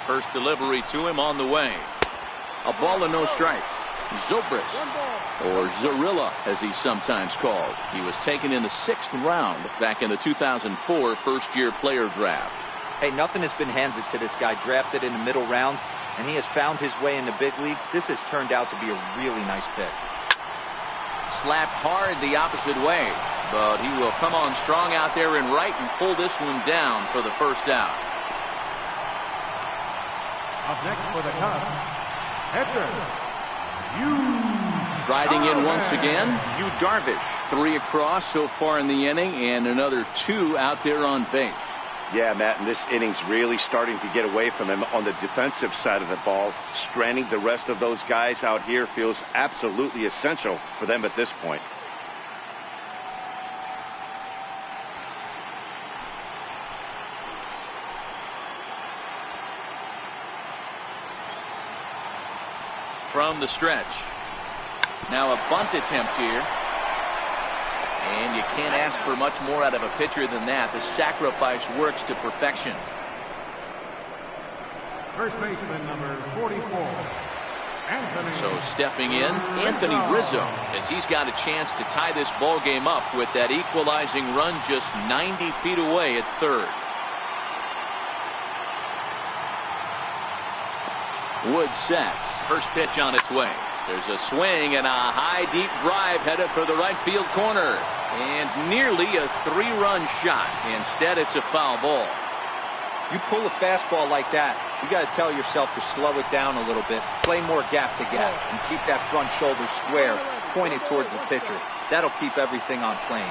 First delivery to him on the way. A ball and no strikes. Zobrist, or Zorilla as he's sometimes called. He was taken in the 6th round back in the 2004 first-year player draft. Hey, nothing has been handed to this guy. Drafted in the middle rounds, and he has found his way in the big leagues. This has turned out to be a really nice pick. Slapped hard the opposite way, but he will come on strong out there in right and pull this one down for the first out. Up next for the Cubs, Hector. Striding in once again, Yu Darvish. 3 across so far in the inning, and another 2 out there on base. Yeah, Matt, and this inning's really starting to get away from him on the defensive side of the ball. Stranding the rest of those guys out here feels absolutely essential for them at this point. From the stretch. Now a bunt attempt here. And you can't ask for much more out of a pitcher than that. The sacrifice works to perfection. First baseman number 44, So stepping in, Anthony Rizzo, as he's got a chance to tie this ball game up with that equalizing run just 90 feet away at third. Wood sets. First pitch on its way. There's a swing and a high deep drive headed for the right field corner. And nearly a 3-run shot. Instead, it's a foul ball. You pull a fastball like that, you got to tell yourself to slow it down a little bit, play more gap to gap, and keep that front shoulder square, pointed towards the pitcher. That'll keep everything on plane.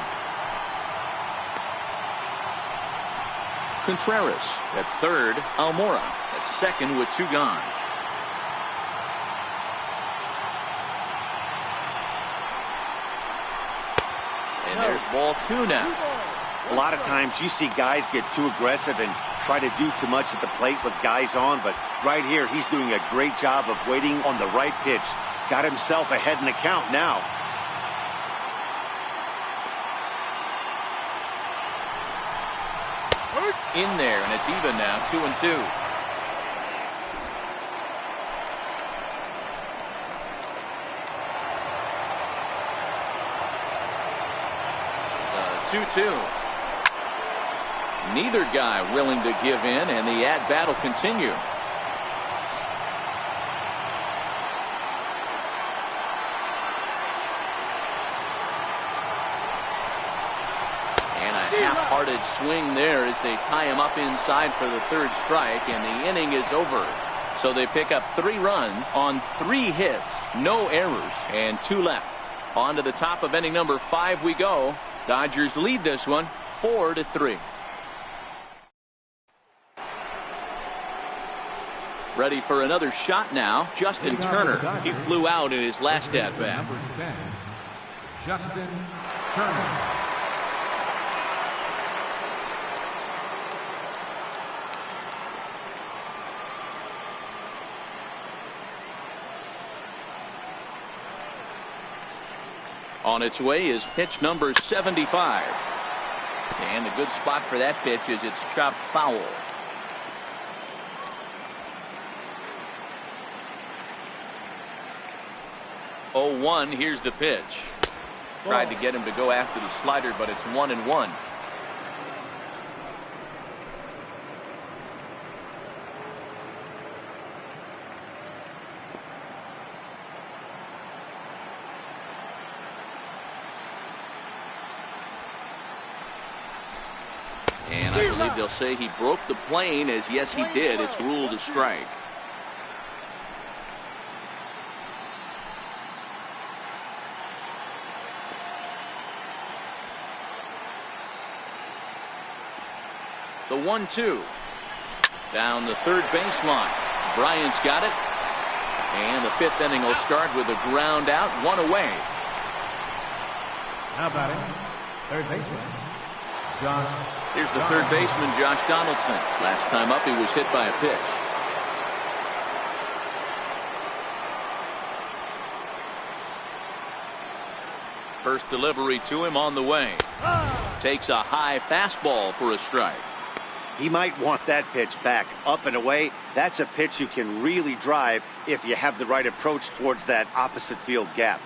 Contreras at third, Almora at second with 2 gone. And there's ball 2 now. A lot of times you see guys get too aggressive and try to do too much at the plate with guys on, but right here he's doing a great job of waiting on the right pitch. Got himself ahead in the count now. In there, and it's even now, 2-2. The 2-2. Neither guy willing to give in, and the at-bat will continue. And a half-hearted swing there as they tie him up inside for the 3rd strike, and the inning is over. So they pick up 3 runs on 3 hits, no errors, and 2 left. On to the top of inning number 5 we go. Dodgers lead this one 4-3. Ready for another shot now, Justin Turner. He flew out in his last at-bat. Justin Turner. On its way is pitch number 75. And a good spot for that pitch is it's chopped foul. 0-1. Here's the pitch. Tried to get him to go after the slider, but it's 1-1. And I believe they'll say he broke the plane, as yes he did. It's ruled a strike. The 1-2 down the third baseline. Bryant's got it, and the 5th inning will start with a ground out, 1 away. How about it? Third baseman, Josh. Here's the third baseman, Josh Donaldson. Last time up, he was hit by a pitch. First delivery to him on the way. Takes a high fastball for a strike. He might want that pitch back, up and away. That's a pitch you can really drive if you have the right approach towards that opposite field gap.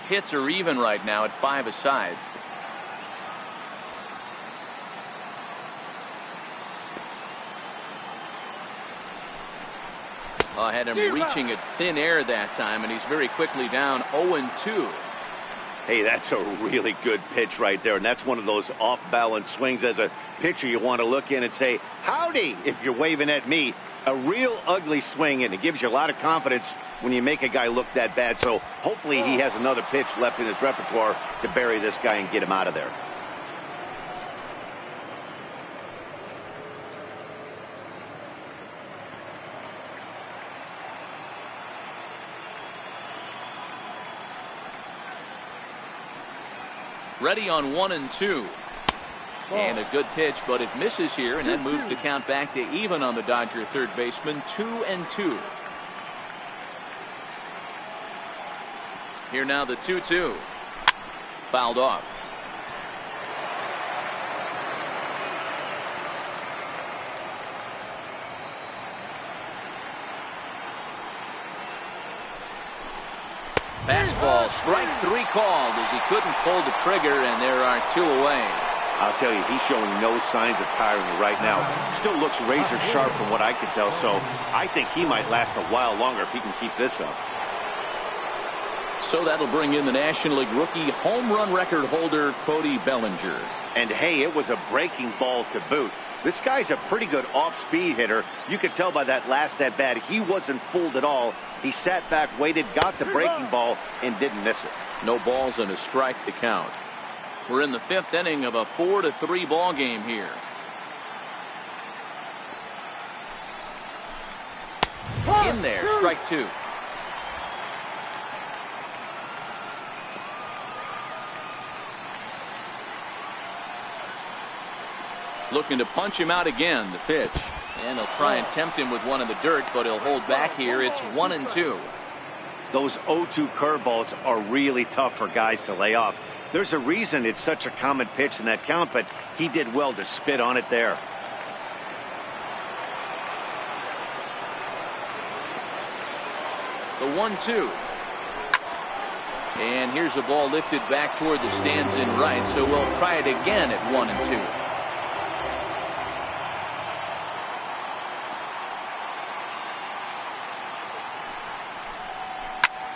Hits are even right now at 5 aside. Had him reaching at thin air that time, and he's very quickly down 0-2. Hey, that's a really good pitch right there, and that's one of those off-balance swings. As a pitcher, you want to look in and say, howdy, if you're waving at me. A real ugly swing, and it gives you a lot of confidence when you make a guy look that bad. So hopefully he has another pitch left in his repertoire to bury this guy and get him out of there. Ready on 1-2. And a good pitch, but it misses here, and that moves the count back to even on the Dodger third baseman, 2-2. Here now the 2-2. Fouled off. fastball. Strike 3 called as he couldn't pull the trigger, and there are 2 away. I'll tell you, he's showing no signs of tiring right now. Still looks razor sharp from what I can tell, so I think he might last a while longer if he can keep this up. So that'll bring in the National League rookie home run record holder, Cody Bellinger. And hey, it was a breaking ball to boot. This guy's a pretty good off-speed hitter. You could tell by that last at-bat, he wasn't fooled at all. He sat back, waited, got the breaking ball, and didn't miss it. No balls and a strike to count. We're in the 5th inning of a 4-3 ball game here. In there, strike 2. Looking to punch him out again, the pitch. And he'll try and tempt him with one in the dirt, but he'll hold back here. It's 1-2. Those 0-2 curveballs are really tough for guys to lay off. There's a reason it's such a common pitch in that count, but he did well to spit on it there. The 1-2. And here's a ball lifted back toward the stands in right, so we'll try it again at 1-2.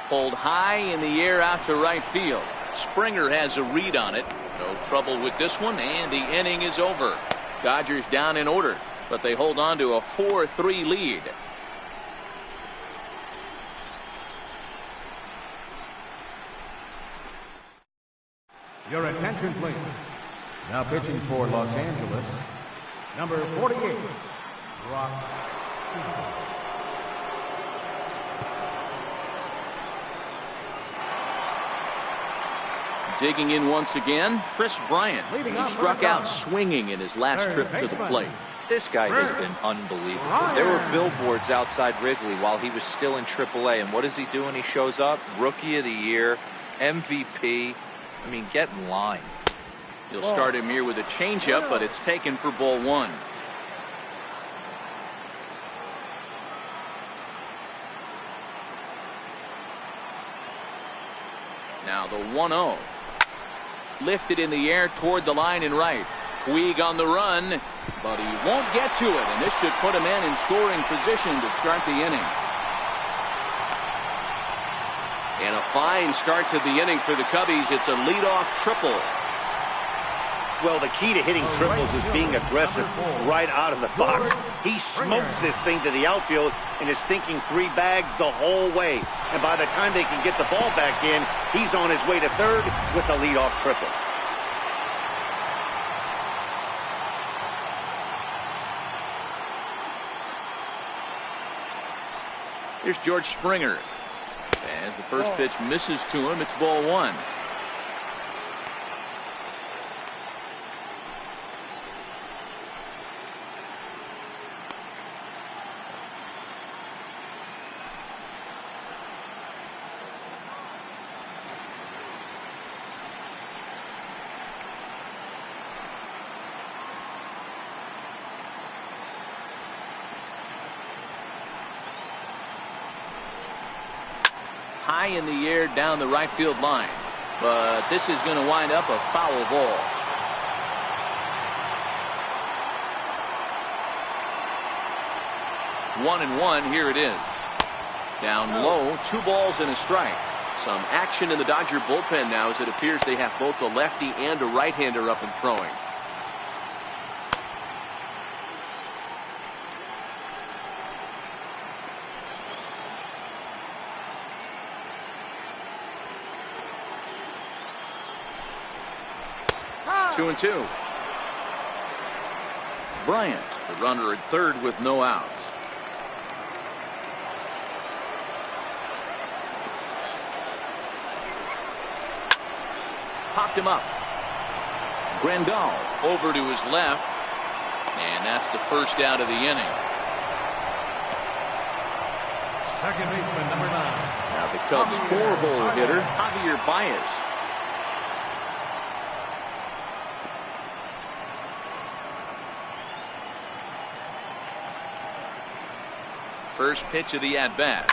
Pulled high in the air out to right field. Springer has a read on it. No trouble with this one, and the inning is over. Dodgers down in order, but they hold on to a 4-3 lead. Your attention, please. Now pitching for Los Angeles, number 48, Brock. Digging in once again, Chris Bryant. He struck out swinging in his last trip to the plate. This guy has been unbelievable. There were billboards outside Wrigley while he was still in AAA, and what does he do when he shows up? Rookie of the Year, MVP. I mean, get in line. He'll start him here with a changeup, but it's taken for ball 1. Now the 1-0. Lifted in the air toward the line in right. Puig on the run, but he won't get to it, and this should put him in scoring position to start the inning. And a fine start to the inning for the Cubbies. It's a leadoff triple. Well, the key to hitting triples is being aggressive right out of the box. He smokes this thing to the outfield and is thinking 3 bags the whole way. And by the time they can get the ball back in, he's on his way to third with the leadoff triple. Here's George Springer. As the first pitch misses to him, it's ball 1. High in the air down the right field line, but this is going to wind up a foul ball. One and one, here it is. Down low, 2 balls and a strike. Some action in the Dodger bullpen now, as it appears they have both a lefty and a right-hander up and throwing. Two and 2. Bryant, the runner at third with no outs. Popped him up. Grandal over to his left, and that's the first out of the inning. Second baseman, number 9. Now the Cubs' 4-hole hitter, Javier Baez. First pitch of the at-bat.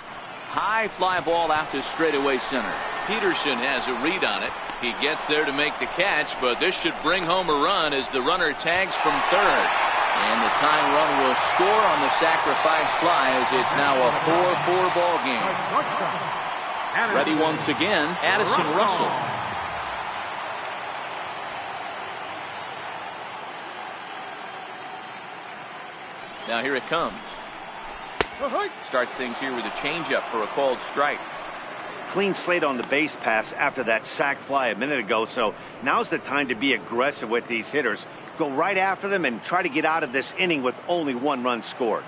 High fly ball out to straightaway center. Peterson has a read on it. He gets there to make the catch, but this should bring home a run as the runner tags from third. And the tying run will score on the sacrifice fly as it's now a 4-4 ball game. Ready once again, Addison Russell. Now here it comes. Starts things here with a changeup for a called strike. Clean slate on the base pass after that sac fly a minute ago, so now's the time to be aggressive with these hitters. Go right after them and try to get out of this inning with only 1 run scored.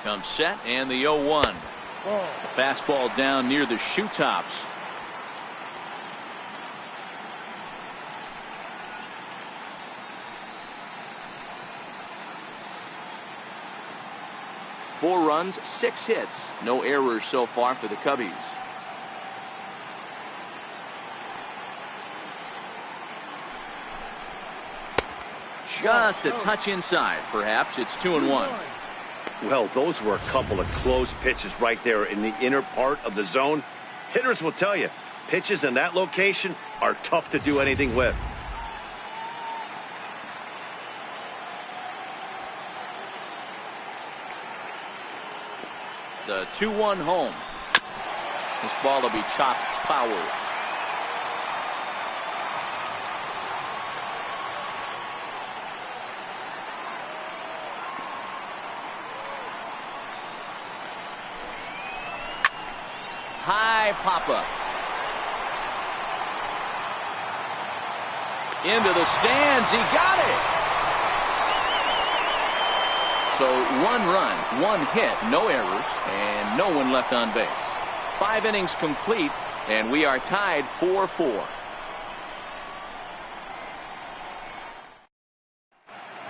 Comes set and the 0-1. Fastball down near the shoe tops. Four runs, 6 hits, no errors so far for the Cubbies. Just a touch inside. Perhaps it's 2-1. Well, those were a couple of close pitches right there in the inner part of the zone. Hitters will tell you, pitches in that location are tough to do anything with. The 2-1 home. This ball will be chopped foul. High pop-up. Into the stands. He got it. So 1 run, 1 hit, no errors, and no one left on base. 5 innings complete, and we are tied 4-4.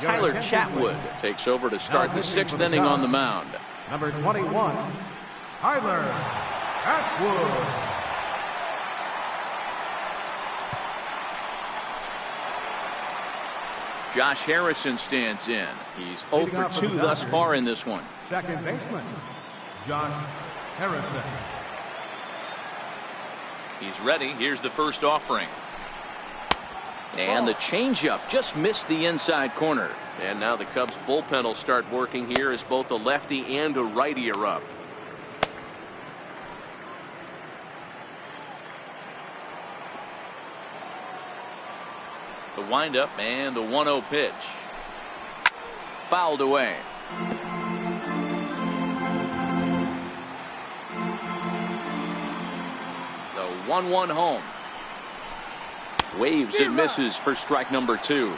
Tyler Chatwood takes over to start the 6th inning on the mound. Number 21, Tyler Chatwood. Josh Harrison stands in. He's 0 for 2 thus far in this one. Second baseman, Josh Harrison. He's ready. Here's the first offering. And the changeup just missed the inside corner. And now the Cubs bullpen will start working here as both a lefty and a righty are up. The windup and the 1-0 pitch. Fouled away. The 1-1 home. Waves and misses for strike number 2.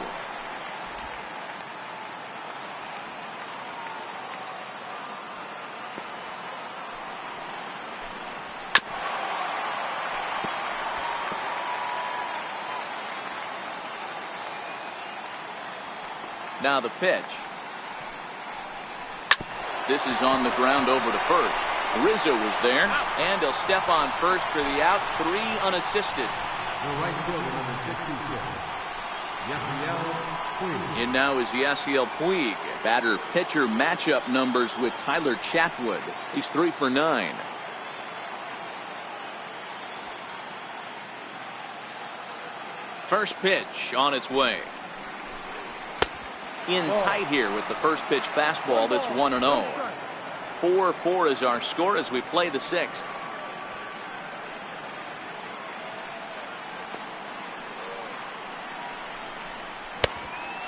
Now the pitch. This is on the ground over to first. Rizzo was there, and he'll step on first for the out. 3 unassisted. The right fielder, number 66, Yasiel Puig. In now is Yasiel Puig. Batter-pitcher matchup numbers with Tyler Chatwood. He's 3 for 9. First pitch on its way. In tight here with the first pitch fastball. That's 1-0. 4-4 is our score as we play the 6th.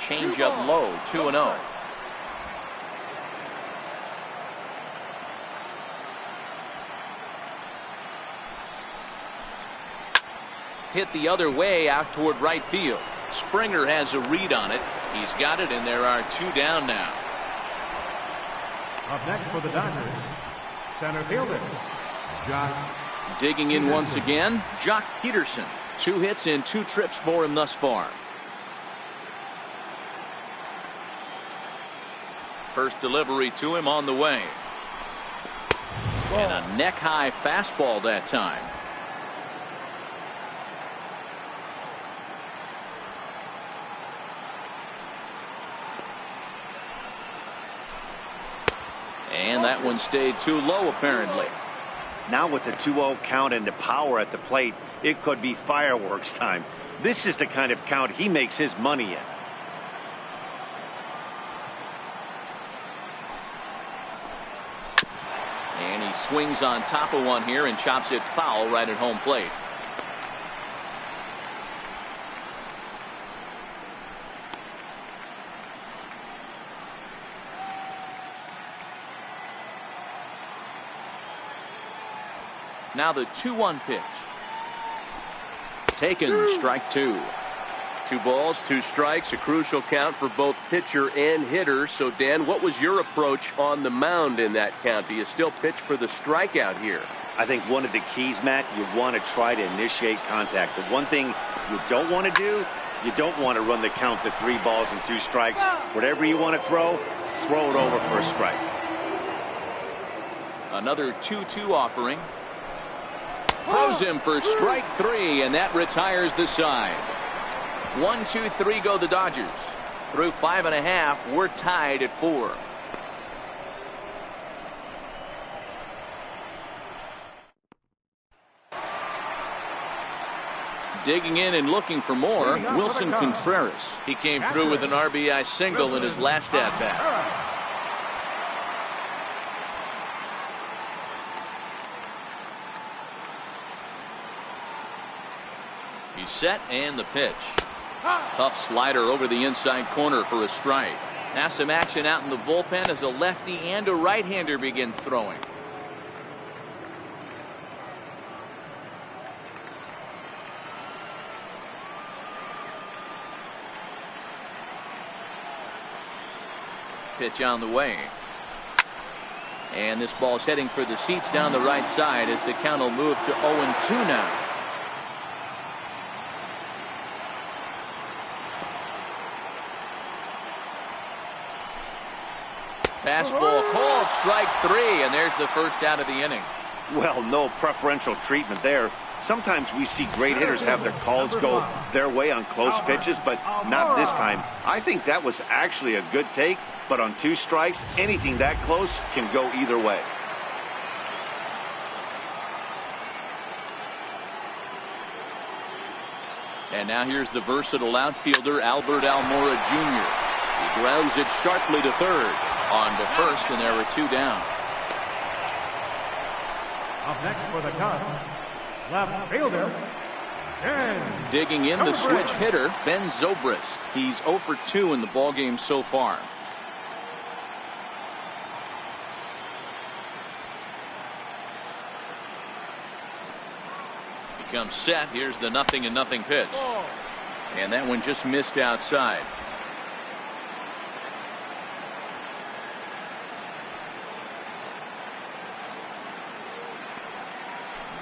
Change up low. 2-0. Hit the other way out toward right field. Springer has a read on it. He's got it, and there are 2 down now. Up next for the Dodgers, center fielder, Josh. Digging in once again, Jock Peterson. 2 hits and 2 trips for him thus far. First delivery to him on the way. And a neck-high fastball that time. And that one stayed too low, apparently. Now with the 2-0 count and the power at the plate, it could be fireworks time. This is the kind of count he makes his money in. And he swings on top of one here and chops it foul right at home plate. Now the 2-1 pitch. Taken, strike two. 2 balls, 2 strikes, a crucial count for both pitcher and hitter. So, Dan, what was your approach on the mound in that count? Do you still pitch for the strikeout here? I think one of the keys, Matt, you want to try to initiate contact. The one thing you don't want to do, you don't want to run the count to 3 balls and 2 strikes. Whatever you want to throw it over for a strike. Another 2-2 offering. Throws him for strike 3, and that retires the side. 1, 2, 3 go the Dodgers. Through 5.5, we're tied at 4. Digging in and looking for more, Wilson Contreras. He came through with an RBI single in his last at-bat. He's set, and the pitch. Tough slider over the inside corner for a strike. Now some action out in the bullpen as a lefty and a right-hander begin throwing. Pitch on the way. And this ball's heading for the seats down the right side as the count will move to 0-2 now. Fastball called, strike 3, and there's the first out of the inning. Well, no preferential treatment there. Sometimes we see great hitters have their calls go their way on close pitches, but not this time. I think that was actually a good take, but on 2 strikes, anything that close can go either way. And now here's the versatile outfielder, Albert Almora Jr. He grounds it sharply to third. On to first, and there were 2 down. Up next for the Cubs, left fielder, Ben. Digging in the switch hitter, Ben Zobrist. He's 0 for 2 in the ballgame so far. He comes set. Here's the 0-0 pitch. And that one just missed outside.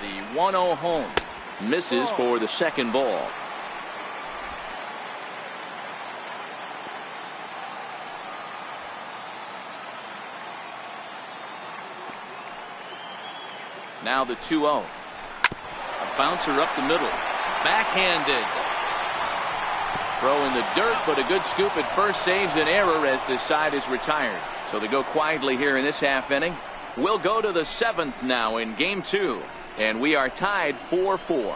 The 1-0 home misses for the second ball. Now the 2-0. A bouncer up the middle. Backhanded. Throw in the dirt, but a good scoop at first saves an error as this side is retired. So they go quietly here in this half inning. We'll go to the 7th now in game 2. And we are tied 4-4.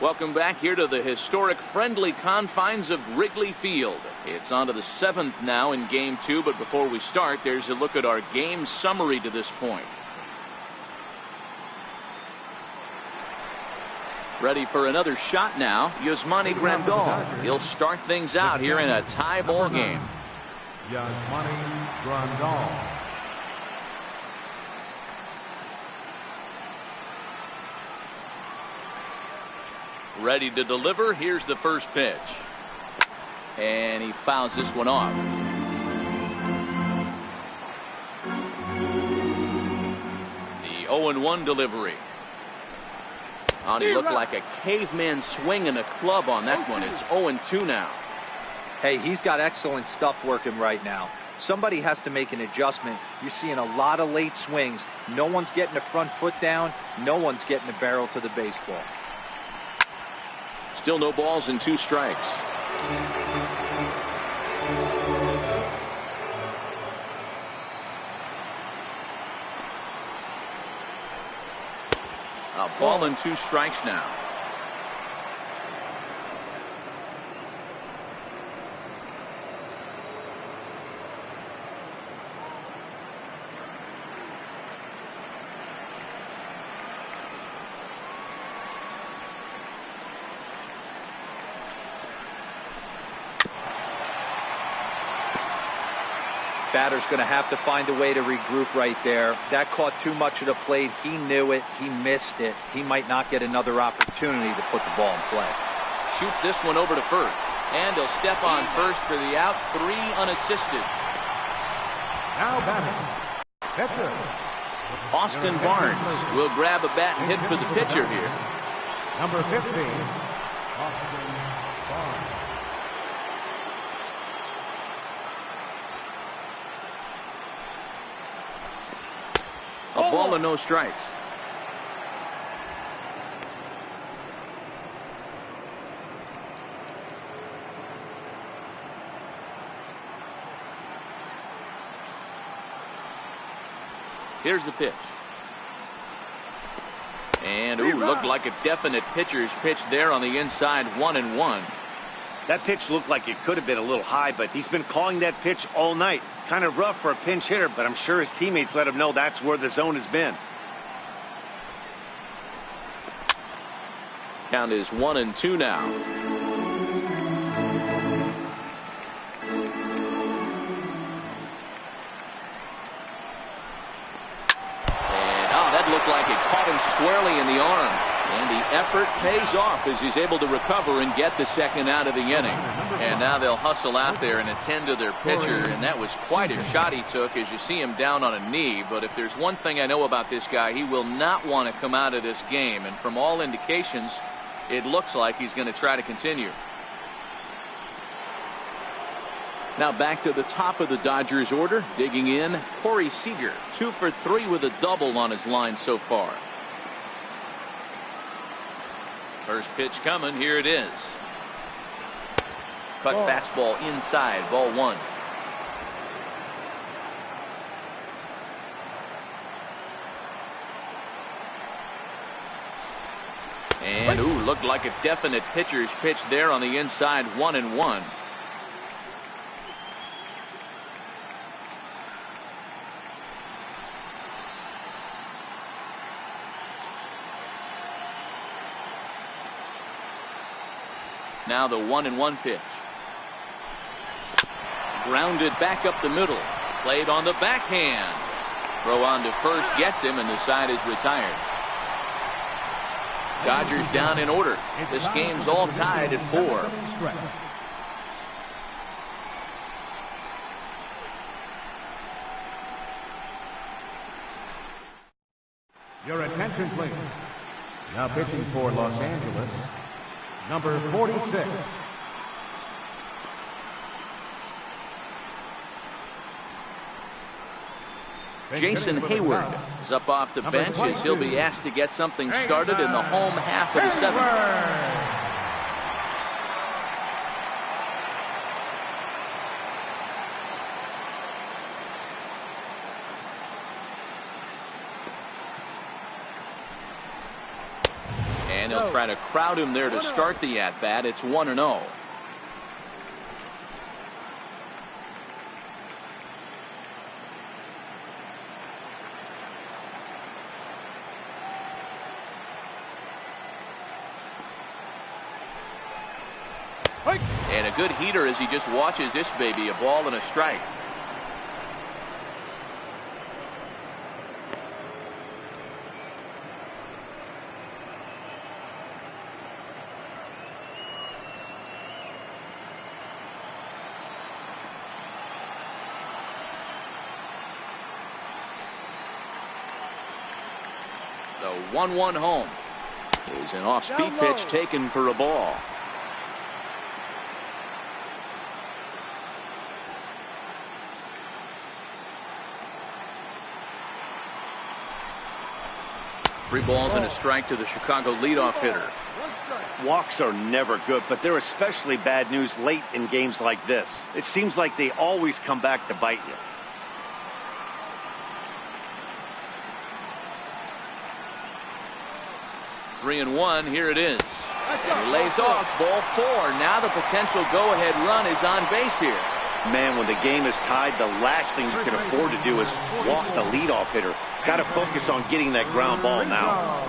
Welcome back here to the historic friendly confines of Wrigley Field. It's on to the 7th now in game 2, but before we start, there's a look at our game summary to this point. Ready for another shot now, Yasmani Grandal. He'll start things out here in a tie ball game. Yasmani Grandal. Ready to deliver. Here's the first pitch. And he fouls this one off. The 0-1 delivery. Oh, he looked like a caveman swinging a club on that one. It's 0-2 now. Hey, he's got excellent stuff working right now. Somebody has to make an adjustment. You're seeing a lot of late swings. No one's getting the front foot down. No one's getting the barrel to the baseball. Still no balls and 2 strikes. A ball and 2 strikes now. Batter's going to have to find a way to regroup right there. That caught too much of the plate. He knew it. He missed it. He might not get another opportunity to put the ball in play. Shoots this one over to first. And he'll step on first for the out. 3 unassisted. Now batting, pitcher. Austin Barnes will grab a bat and hit for the pitcher here. Number 15, Austin Barnes. A ball and no strikes. Here's the pitch. And looked like a definite pitcher's pitch there on the inside. 1-1. That pitch looked like it could have been a little high, but he's been calling that pitch all night. Kind of rough for a pinch hitter, but I'm sure his teammates let him know that's where the zone has been. Count is 1-2 now. That looked like it caught him squarely in the arm. And the effort pays off as he's able to recover and get the second out of the inning. And now they'll hustle out there and attend to their pitcher. And that was quite a shot he took as you see him down on a knee. But if there's one thing I know about this guy, he will not want to come out of this game. And from all indications, it looks like he's going to try to continue. Now back to the top of the Dodgers order. Digging in, Corey Seager. 2 for 3 with a double on his line so far. First pitch coming. Here it is. Cut fastball inside. Ball 1. And looked like a definite pitcher's pitch there on the inside. 1-1. Now the 1-1 pitch. Grounded back up the middle. Played on the backhand. Throw on to first gets him, and the side is retired. Dodgers down in order. This game's all tied at 4. Your attention, please. Now pitching for Los Angeles, number 46. Jason Hayward is up off the bench as he'll be asked to get something started in the home half of the 7th. And he'll try to crowd him there to start the at-bat. It's 1-0. And a good heater as he just watches this baby. A ball and a strike. The 1-1 home is an off-speed pitch taken for a ball. Three balls and a strike to the Chicago leadoff hitter. Walks are never good, but they're especially bad news late in games like this. It seems like they always come back to bite you. 3-1. Here it is. That's And he lays off ball 4. Now the potential go-ahead run is on base here. Man, when the game is tied, the last thing you can afford to do is walk the leadoff hitter. Got to focus on getting that ground ball now.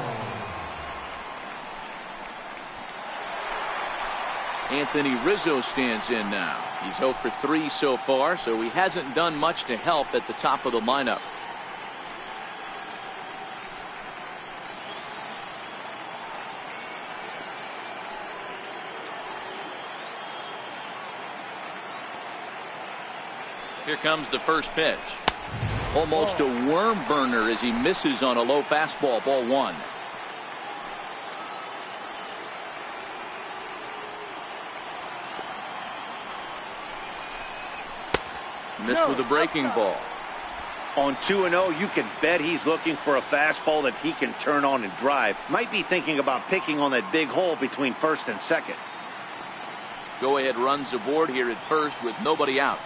Anthony Rizzo stands in now. He's 0 for 3 so far, so he hasn't done much to help at the top of the lineup. Here comes the first pitch. Almost a worm burner as he misses on a low fastball. Ball 1. Missed with a breaking ball. On 2-0, you can bet he's looking for a fastball that he can turn on and drive. Might be thinking about picking on that big hole between first and second. Go ahead runs aboard here at first with nobody out.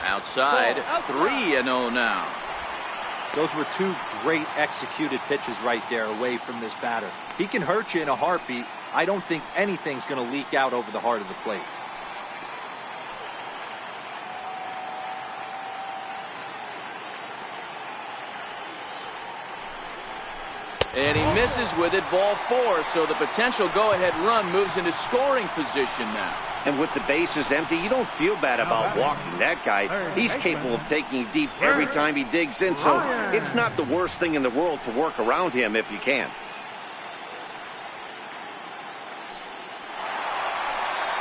Outside, 3-0 now. Those were 2 great executed pitches right there away from this batter. He can hurt you in a heartbeat. I don't think anything's going to leak out over the heart of the plate. And he misses with it. Ball 4. So the potential go-ahead run moves into scoring position now. And with the bases empty, you don't feel bad about walking that guy. He's capable of taking deep every time he digs in, so it's not the worst thing in the world to work around him if you can.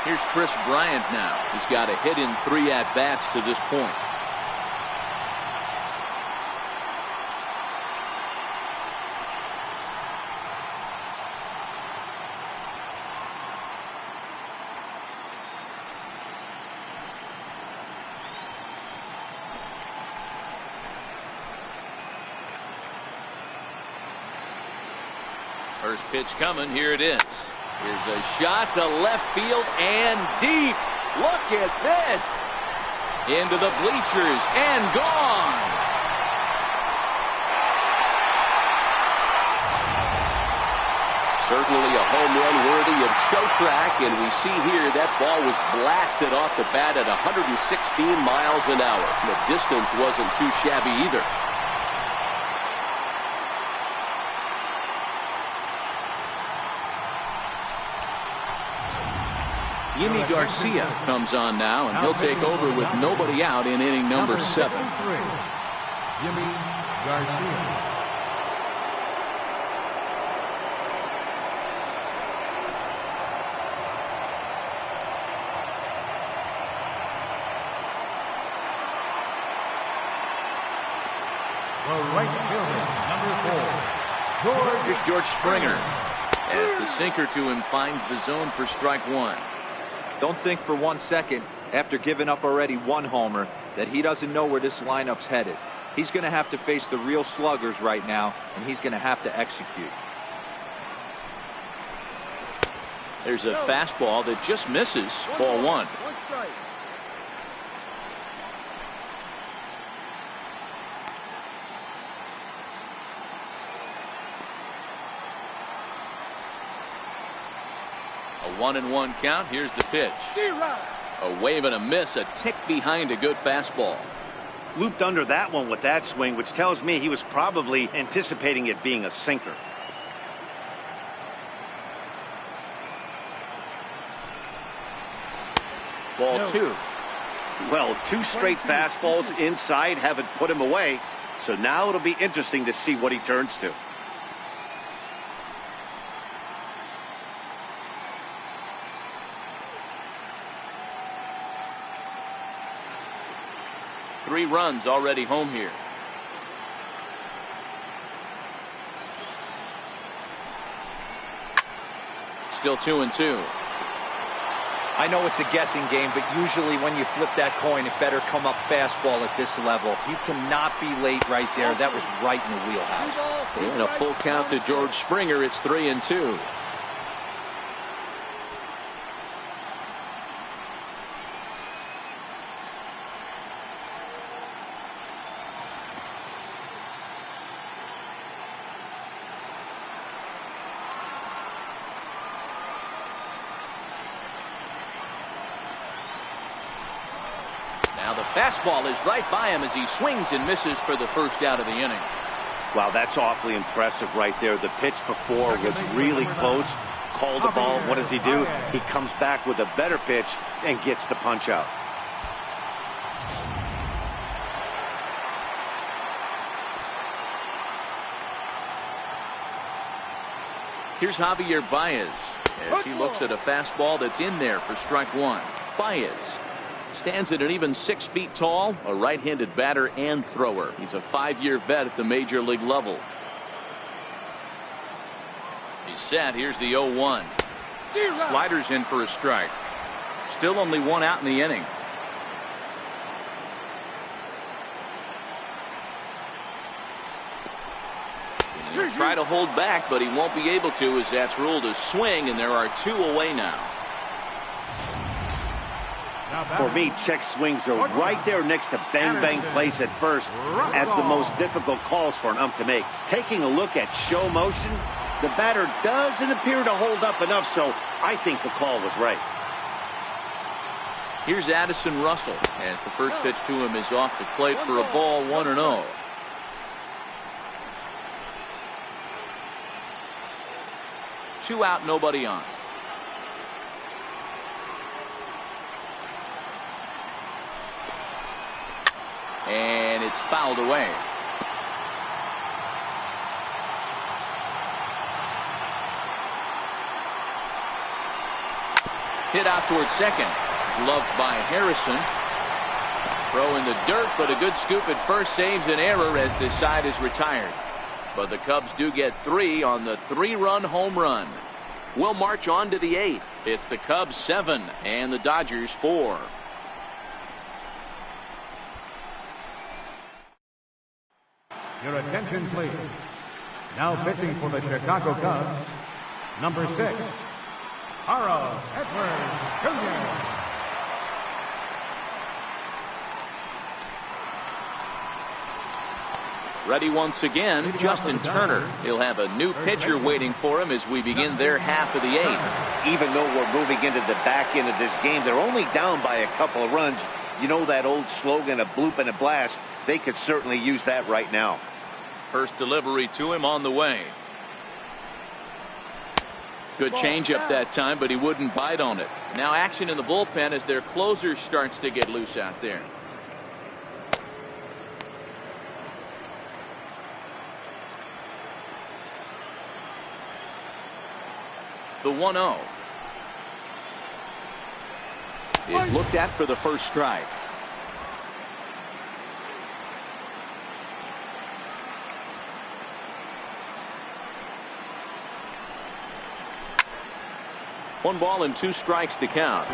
Here's Chris Bryant now. He's got a hit in 3 at-bats to this point. First pitch coming. Here it is. Here's a shot to left field and deep. Look at this. Into the bleachers and gone. Certainly a home run worthy of show track, and we see here that ball was blasted off the bat at 116 miles an hour. The distance wasn't too shabby either. Yimi Garcia comes on now, and he'll take over with nobody out in inning number 7. Yimi Garcia. The right fielder, number 4, Here's George Springer as the sinker to him finds the zone for strike 1. Don't think for 1 second, after giving up already 1 homer, that he doesn't know where this lineup's headed. He's going to have to face the real sluggers right now, and he's going to have to execute. There's a fastball that just misses. Ball 1. 1 strike. A 1-1 count. Here's the pitch. D-Rod. A wave and a miss, a tick behind a good fastball. Looped under that one with that swing, which tells me he was probably anticipating it being a sinker. Ball 2. Well, 2 straight fastballs inside haven't put him away, so now it'll be interesting to see what he turns to. Three runs already home here. Still 2-2. I know it's a guessing game, but usually when you flip that coin, it better come up fastball at this level. You cannot be late right there. That was right in the wheelhouse. And a full count to George Springer. It's 3-2. Now the fastball is right by him as he swings and misses for the first out of the inning. Wow, that's awfully impressive right there. The pitch before was really close. Called the ball. What does he do? He comes back with a better pitch and gets the punch out. Here's Javier Baez as he looks at a fastball that's in there for strike one. Baez stands at an even 6 feet tall, a right-handed batter and thrower. He's a 5-year vet at the major league level. He's set. Here's the 0-1. Sliders in for a strike. Still only one out in the inning. He'll try to hold back, but he won't be able to as that's ruled a swing, and there are 2 away now. For me, check swings are right there next to bang plays at first as the most difficult calls for an ump to make. Taking a look at show motion, the batter doesn't appear to hold up enough, so I think the call was right. Here's Addison Russell as the first pitch to him is off the plate for a ball, 1-0. Two out, nobody on. And it's fouled away. Hit out towards second. Gloved by Harrison. Throw in the dirt, but a good scoop at first saves an error as this side is retired. But the Cubs do get 3 on the 3-run home run. We'll march on to the 8th. It's the Cubs 7 and the Dodgers 4. Your attention, please. Now pitching for the Chicago Cubs, number 6, Harold Edwards Jr. Ready once again, Justin Turner. He'll have a new pitcher waiting for him as we begin their half of the 8th. Even though we're moving into the back end of this game, they're only down by a couple of runs. You know that old slogan, a bloop and a blast. They could certainly use that right now. First delivery to him on the way. Good changeup that time, but he wouldn't bite on it. Now action in the bullpen as their closer starts to get loose out there. The 1-0 is looked at for the first strike. One ball and 2 strikes to count.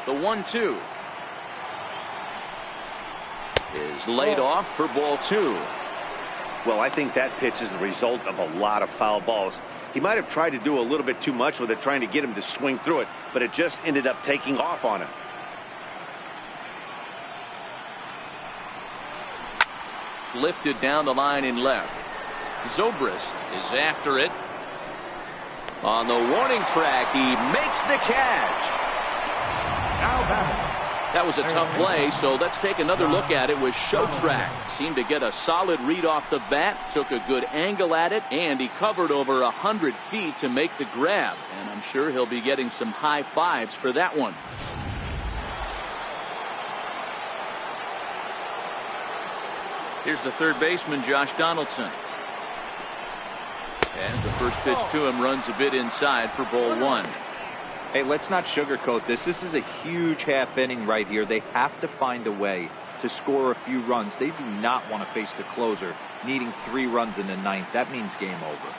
The 1-2 is laid off for ball 2. Well, I think that pitch is the result of a lot of foul balls. He might have tried to do a little bit too much with it, trying to get him to swing through it, but it just ended up taking off on him. Lifted down the line in left. Zobrist is after it. On the warning track, he makes the catch. That was a tough play, so let's take another look at it with Showtrack. Seemed to get a solid read off the bat, took a good angle at it, and he covered over 100 feet to make the grab. And I'm sure he'll be getting some high fives for that one. Here's the third baseman, Josh Donaldson. As the first pitch to him runs a bit inside for ball 1. Hey, let's not sugarcoat this. This is a huge half inning right here. They have to find a way to score a few runs. They do not want to face the closer needing 3 runs in the 9th. That means game over.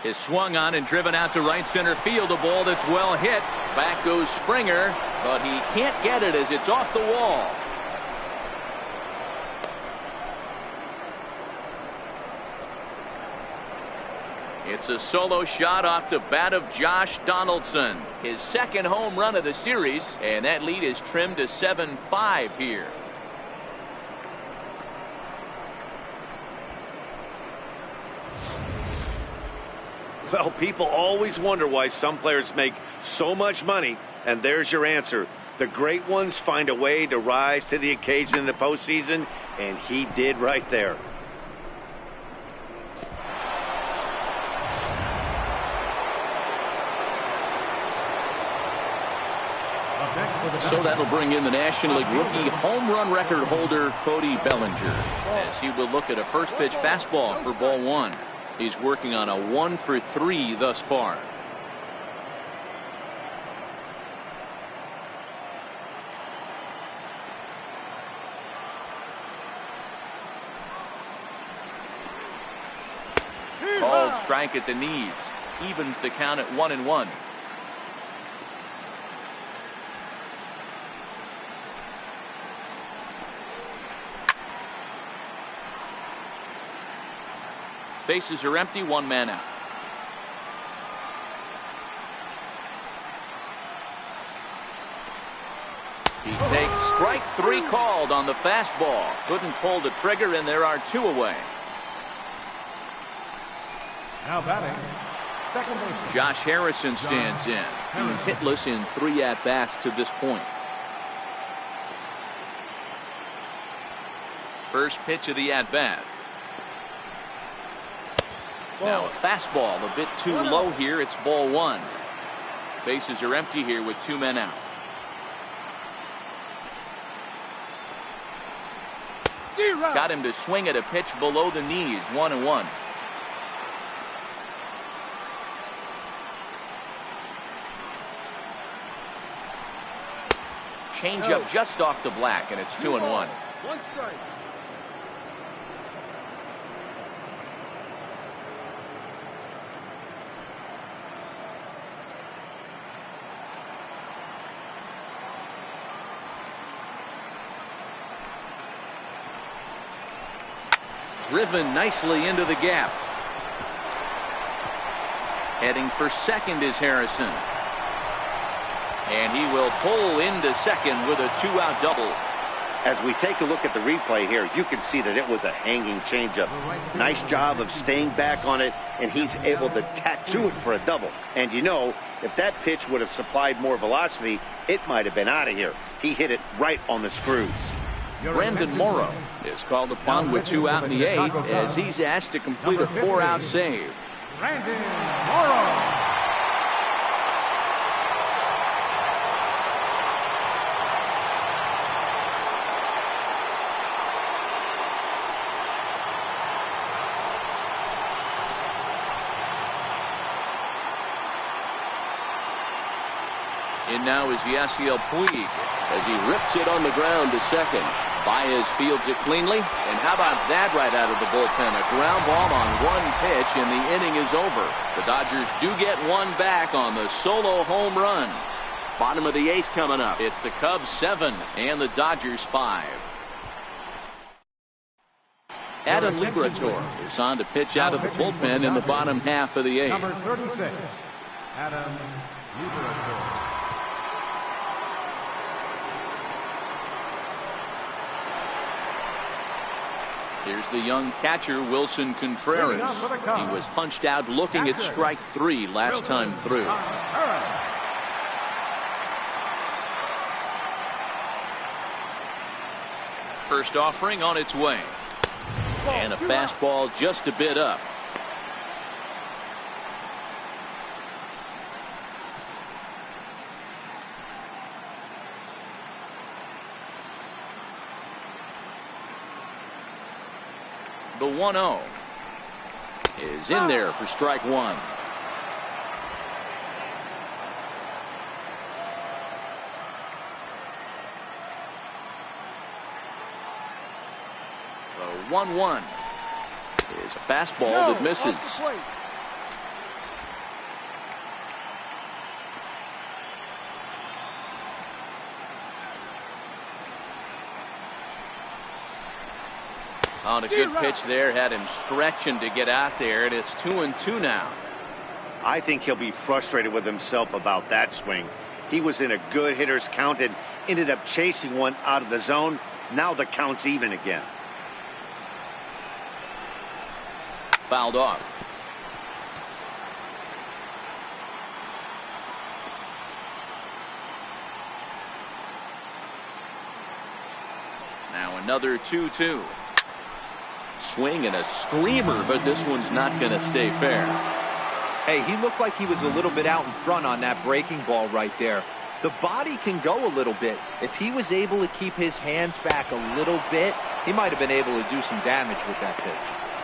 Is swung on and driven out to right center field. A ball that's well hit. Back goes Springer, but he can't get it as it's off the wall. It's a solo shot off the bat of Josh Donaldson. His second home run of the series, and that lead is trimmed to 7-5 here. Well, people always wonder why some players make so much money, and there's your answer. The great ones find a way to rise to the occasion in the postseason, and he did right there. So that'll bring in the National League rookie home run record holder Cody Bellinger, as he will look at a first pitch fastball for ball one. He's working on a 1-for-3 thus far. Called strike at the knees. Evens the count at 1-1. Bases are empty, one man out. He takes strike three called on the fastball. Couldn't pull the trigger, and there are two away. Now batting, second baseman Josh Harrison stands in. He's hitless in 3 at-bats to this point. First pitch of the at-bat. Now a fastball a bit too low here. It's ball one. Bases are empty here with 2 men out. Got him to swing at a pitch below the knees. 1-1. Change up just off the black, and it's 2-1. One strike. Driven nicely into the gap. Heading for second is Harrison. And he will pull into second with a 2-out double. As we take a look at the replay here, you can see that it was a hanging changeup. Nice job of staying back on it, and he's able to tattoo it for a double. And you know, if that pitch would have supplied more velocity, it might have been out of here. He hit it right on the screws. Brandon Morrow is called upon with 2 out in the 8th as he's asked to complete a 4-out save. Brandon Morrow. In now is Yasiel Puig as he rips it on the ground to second. Baez fields it cleanly, and how about that right out of the bullpen? A ground ball on one pitch, and the inning is over. The Dodgers do get one back on the solo home run. Bottom of the 8th coming up. It's the Cubs 7 and the Dodgers 5. Adam Liberatore is on to pitch out of the bullpen in the bottom half of the 8th. Number 36, Adam Liberatore. Here's the young catcher, Wilson Contreras. He was punched out looking at strike 3 last time through. First offering on its way. And a fastball just a bit up. The 1-0 is in there for strike 1. The 1-1 is a fastball that misses. On a good pitch there, had him stretching to get out there, and it's 2-2 now. I think he'll be frustrated with himself about that swing. He was in a good hitter's count and ended up chasing one out of the zone. Now the count's even again. Fouled off. Now another 2-2. Swing and a screamer, but this one's not going to stay fair. Hey, he looked like he was a little bit out in front on that breaking ball right there. The body can go a little bit. If he was able to keep his hands back a little bit, he might have been able to do some damage with that pitch.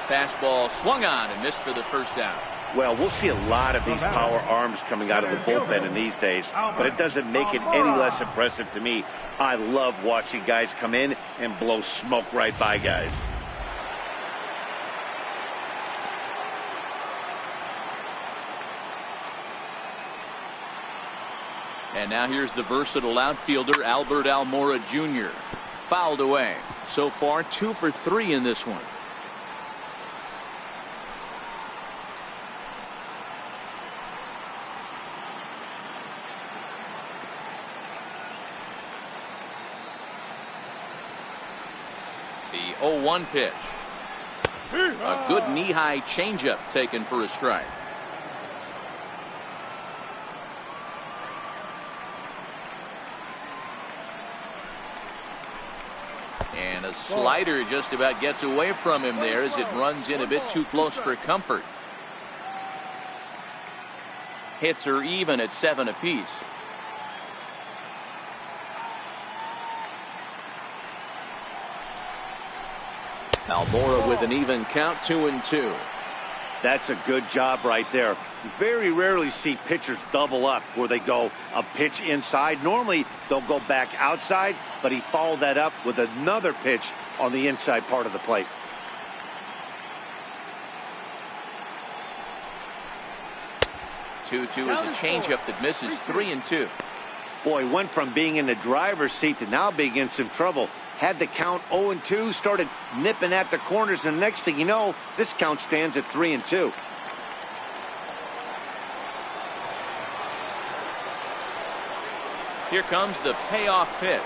Fastball swung on and missed for the first out. Well, we'll see a lot of these power arms coming out of the bullpen in these days, but it doesn't make it any less impressive to me. I love watching guys come in and blow smoke right by guys. And now here's the versatile outfielder, Albert Almora Jr. Fouled away. So far, 2 for 3 in this one. The 0-1 pitch. A good knee-high changeup taken for a strike. And a slider just about gets away from him there as it runs in a bit too close for comfort. Hits are even at 7 apiece. Almora with an even count, 2-2. That's a good job right there. Very rarely see pitchers double up where they go a pitch inside. Normally they'll go back outside, but he followed that up with another pitch on the inside part of the plate. Two-two is a changeup that misses. 3-2. Boy, went from being in the driver's seat to now being in some trouble. Had the count 0-2, started nipping at the corners, and the next thing you know, this count stands at 3-2. Here comes the payoff pitch.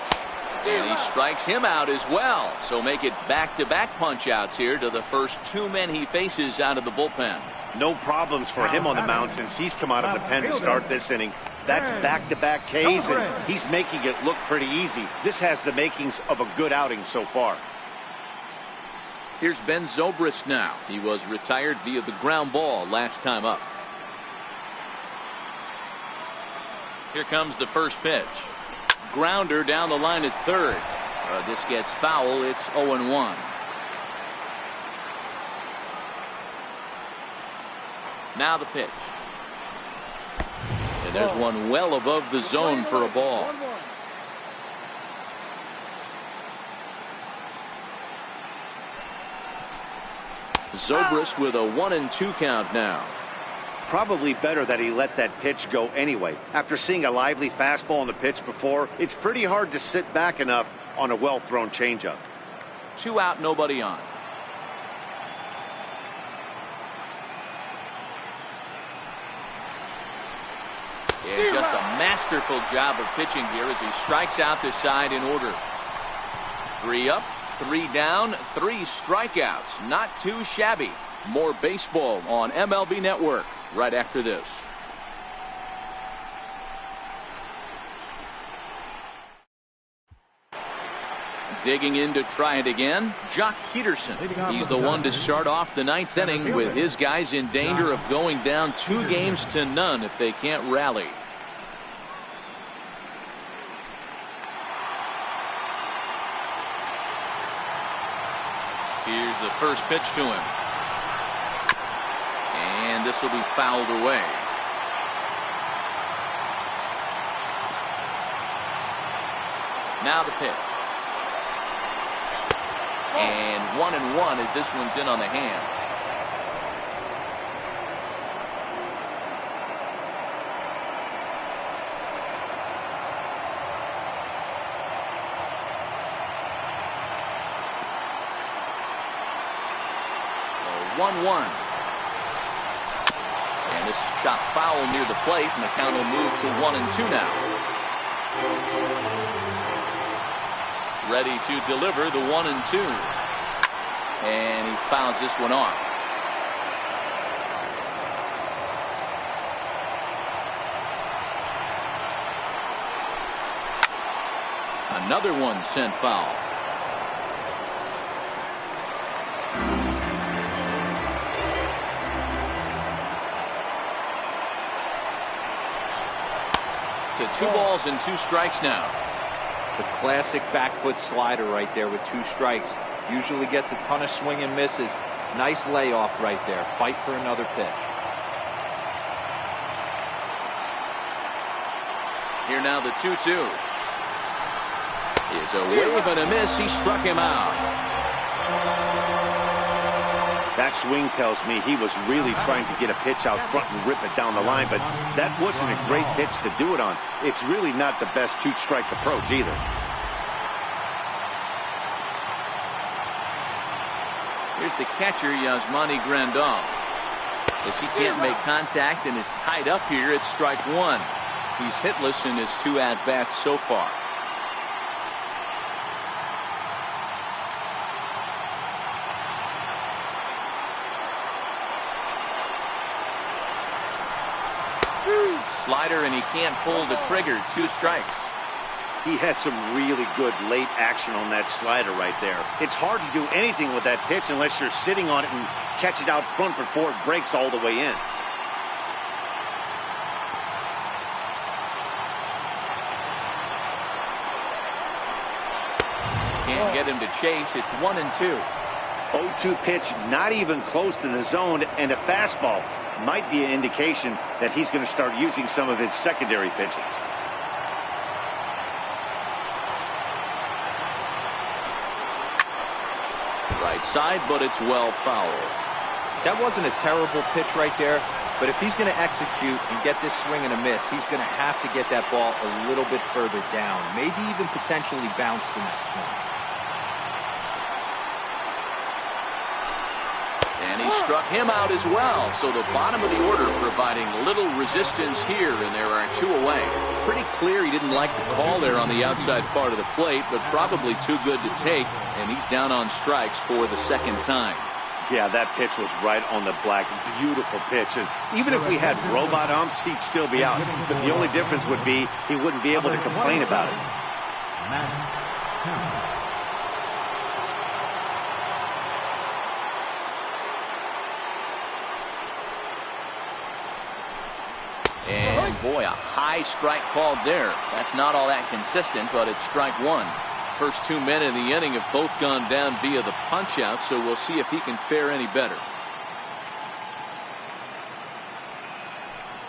And he strikes him out as well. So make it back-to-back punch-outs here to the first 2 men he faces out of the bullpen. No problems for him on the mound since he's come out of the pen to start this inning. That's back-to-back Ks, and he's making it look pretty easy. This has the makings of a good outing so far. Here's Ben Zobrist now. He was retired via the ground ball last time up. Here comes the first pitch. Grounder down the line at third. This gets foul. It's 0-1. Now the pitch. And there's one well above the zone for a ball. Zobrist with a 1-2 count now. Probably better that he let that pitch go anyway. After seeing a lively fastball on the pitch before, it's pretty hard to sit back enough on a well-thrown changeup. 2 out, nobody on. Yeah, just a masterful job of pitching here as he strikes out the side in order. 3 up, 3 down, 3 strikeouts. Not too shabby. More baseball on MLB Network right after this. Digging in to try it again, Jock Peterson. He's the one to start off the 9th inning with his guys in danger of going down 2-0 if they can't rally. Here's the first pitch to him. And this will be fouled away. Now the pitch. And 1-1 as this one's in on the hands. 1-1. And this is chopped foul near the plate, and the count will move to 1-2 now. Ready to deliver the 1-2. And he fouls this one off. Another one sent foul. To 2 balls and 2 strikes now. The classic back foot slider right there with 2 strikes. Usually gets a ton of swing and misses. Nice layoff right there. Fight for another pitch. Here now the 2-2. Is a wave and a miss. He struck him out. That swing tells me he was really trying to get a pitch out front and rip it down the line, but that wasn't a great pitch to do it on. It's really not the best 2-strike approach either. Here's the catcher, Yasmani Grandal. As he can't make contact and is tied up here, it's strike 1. He's hitless in his 2 at-bats so far. Slider, and he can't pull the trigger. 2 strikes. He had some really good late action on that slider right there. It's hard to do anything with that pitch unless you're sitting on it and catch it out front before it breaks all the way in. Can't get him to chase. It's 1-2. 0-2 pitch, not even close to the zone, and a fastball might be an indication that he's going to start using some of his secondary pitches. Right side, but it's well fouled. That wasn't a terrible pitch right there, but if he's going to execute and get this swing and a miss, he's going to have to get that ball a little bit further down, maybe even potentially bounce the next one. And he struck him out as well. So the bottom of the order providing little resistance here, and there are 2 away. Pretty clear he didn't like the call there on the outside part of the plate, but probably too good to take, and he's down on strikes for the 2nd time. Yeah, that pitch was right on the black. Beautiful pitch. And even if we had robot umps, he'd still be out. But the only difference would be he wouldn't be able to complain about it. And boy, a high strike called there. That's not all that consistent, but it's strike 1. First 2 men in the inning have both gone down via the punch out, so we'll see if he can fare any better.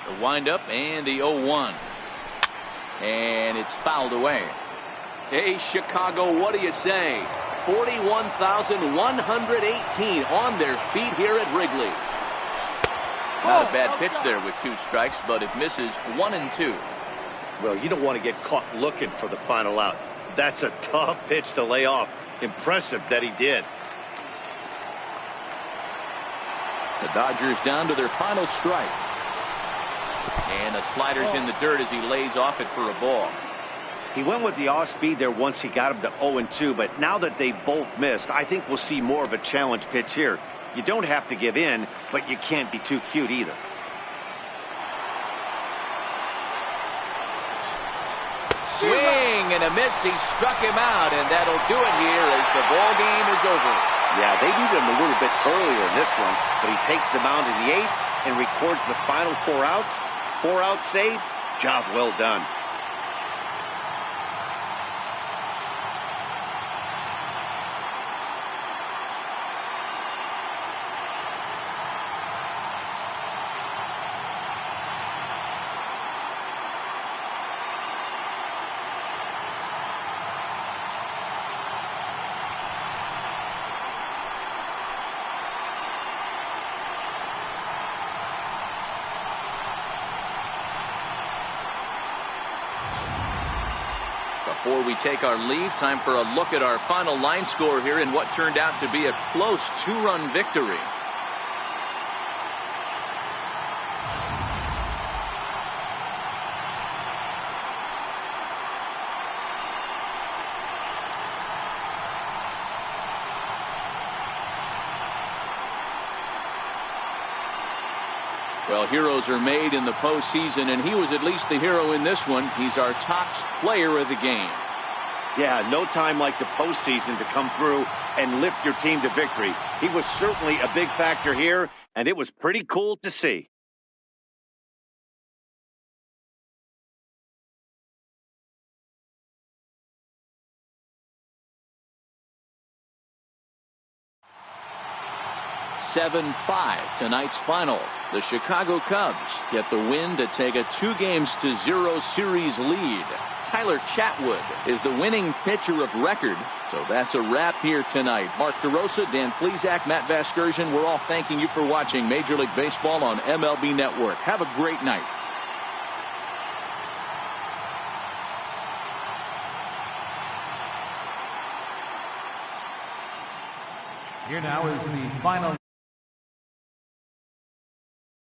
The windup and the 0-1. And it's fouled away. Hey, Chicago, what do you say? 41,118 on their feet here at Wrigley. Not a bad pitch there with 2 strikes, but it misses 1-2. Well, you don't want to get caught looking for the final out. That's a tough pitch to lay off. Impressive that he did. The Dodgers down to their final strike. And the slider's in the dirt as he lays off it for a ball. He went with the off speed there once he got him to 0-2, but now that they've both missed, I think we'll see more of a challenge pitch here. You don't have to give in, but you can't be too cute either. Swing and a miss. He struck him out, and that'll do it here as the ball game is over. Yeah, they needed him a little bit earlier in this one, but he takes the mound in the 8th and records the final 4 outs. 4-out save. Job well done. Before we take our leave, time for a look at our final line score here in what turned out to be a close 2-run victory. Well, heroes are made in the postseason, and he was at least the hero in this one. He's our top player of the game. Yeah, no time like the postseason to come through and lift your team to victory. He was certainly a big factor here, and it was pretty cool to see. Tonight's final. The Chicago Cubs get the win to take a 2-0 series lead. Tyler Chatwood is the winning pitcher of record. So that's a wrap here tonight. Mark DeRosa, Dan Plesac, Matt Vasgersian, we're all thanking you for watching Major League Baseball on MLB Network. Have a great night. Here now is the final.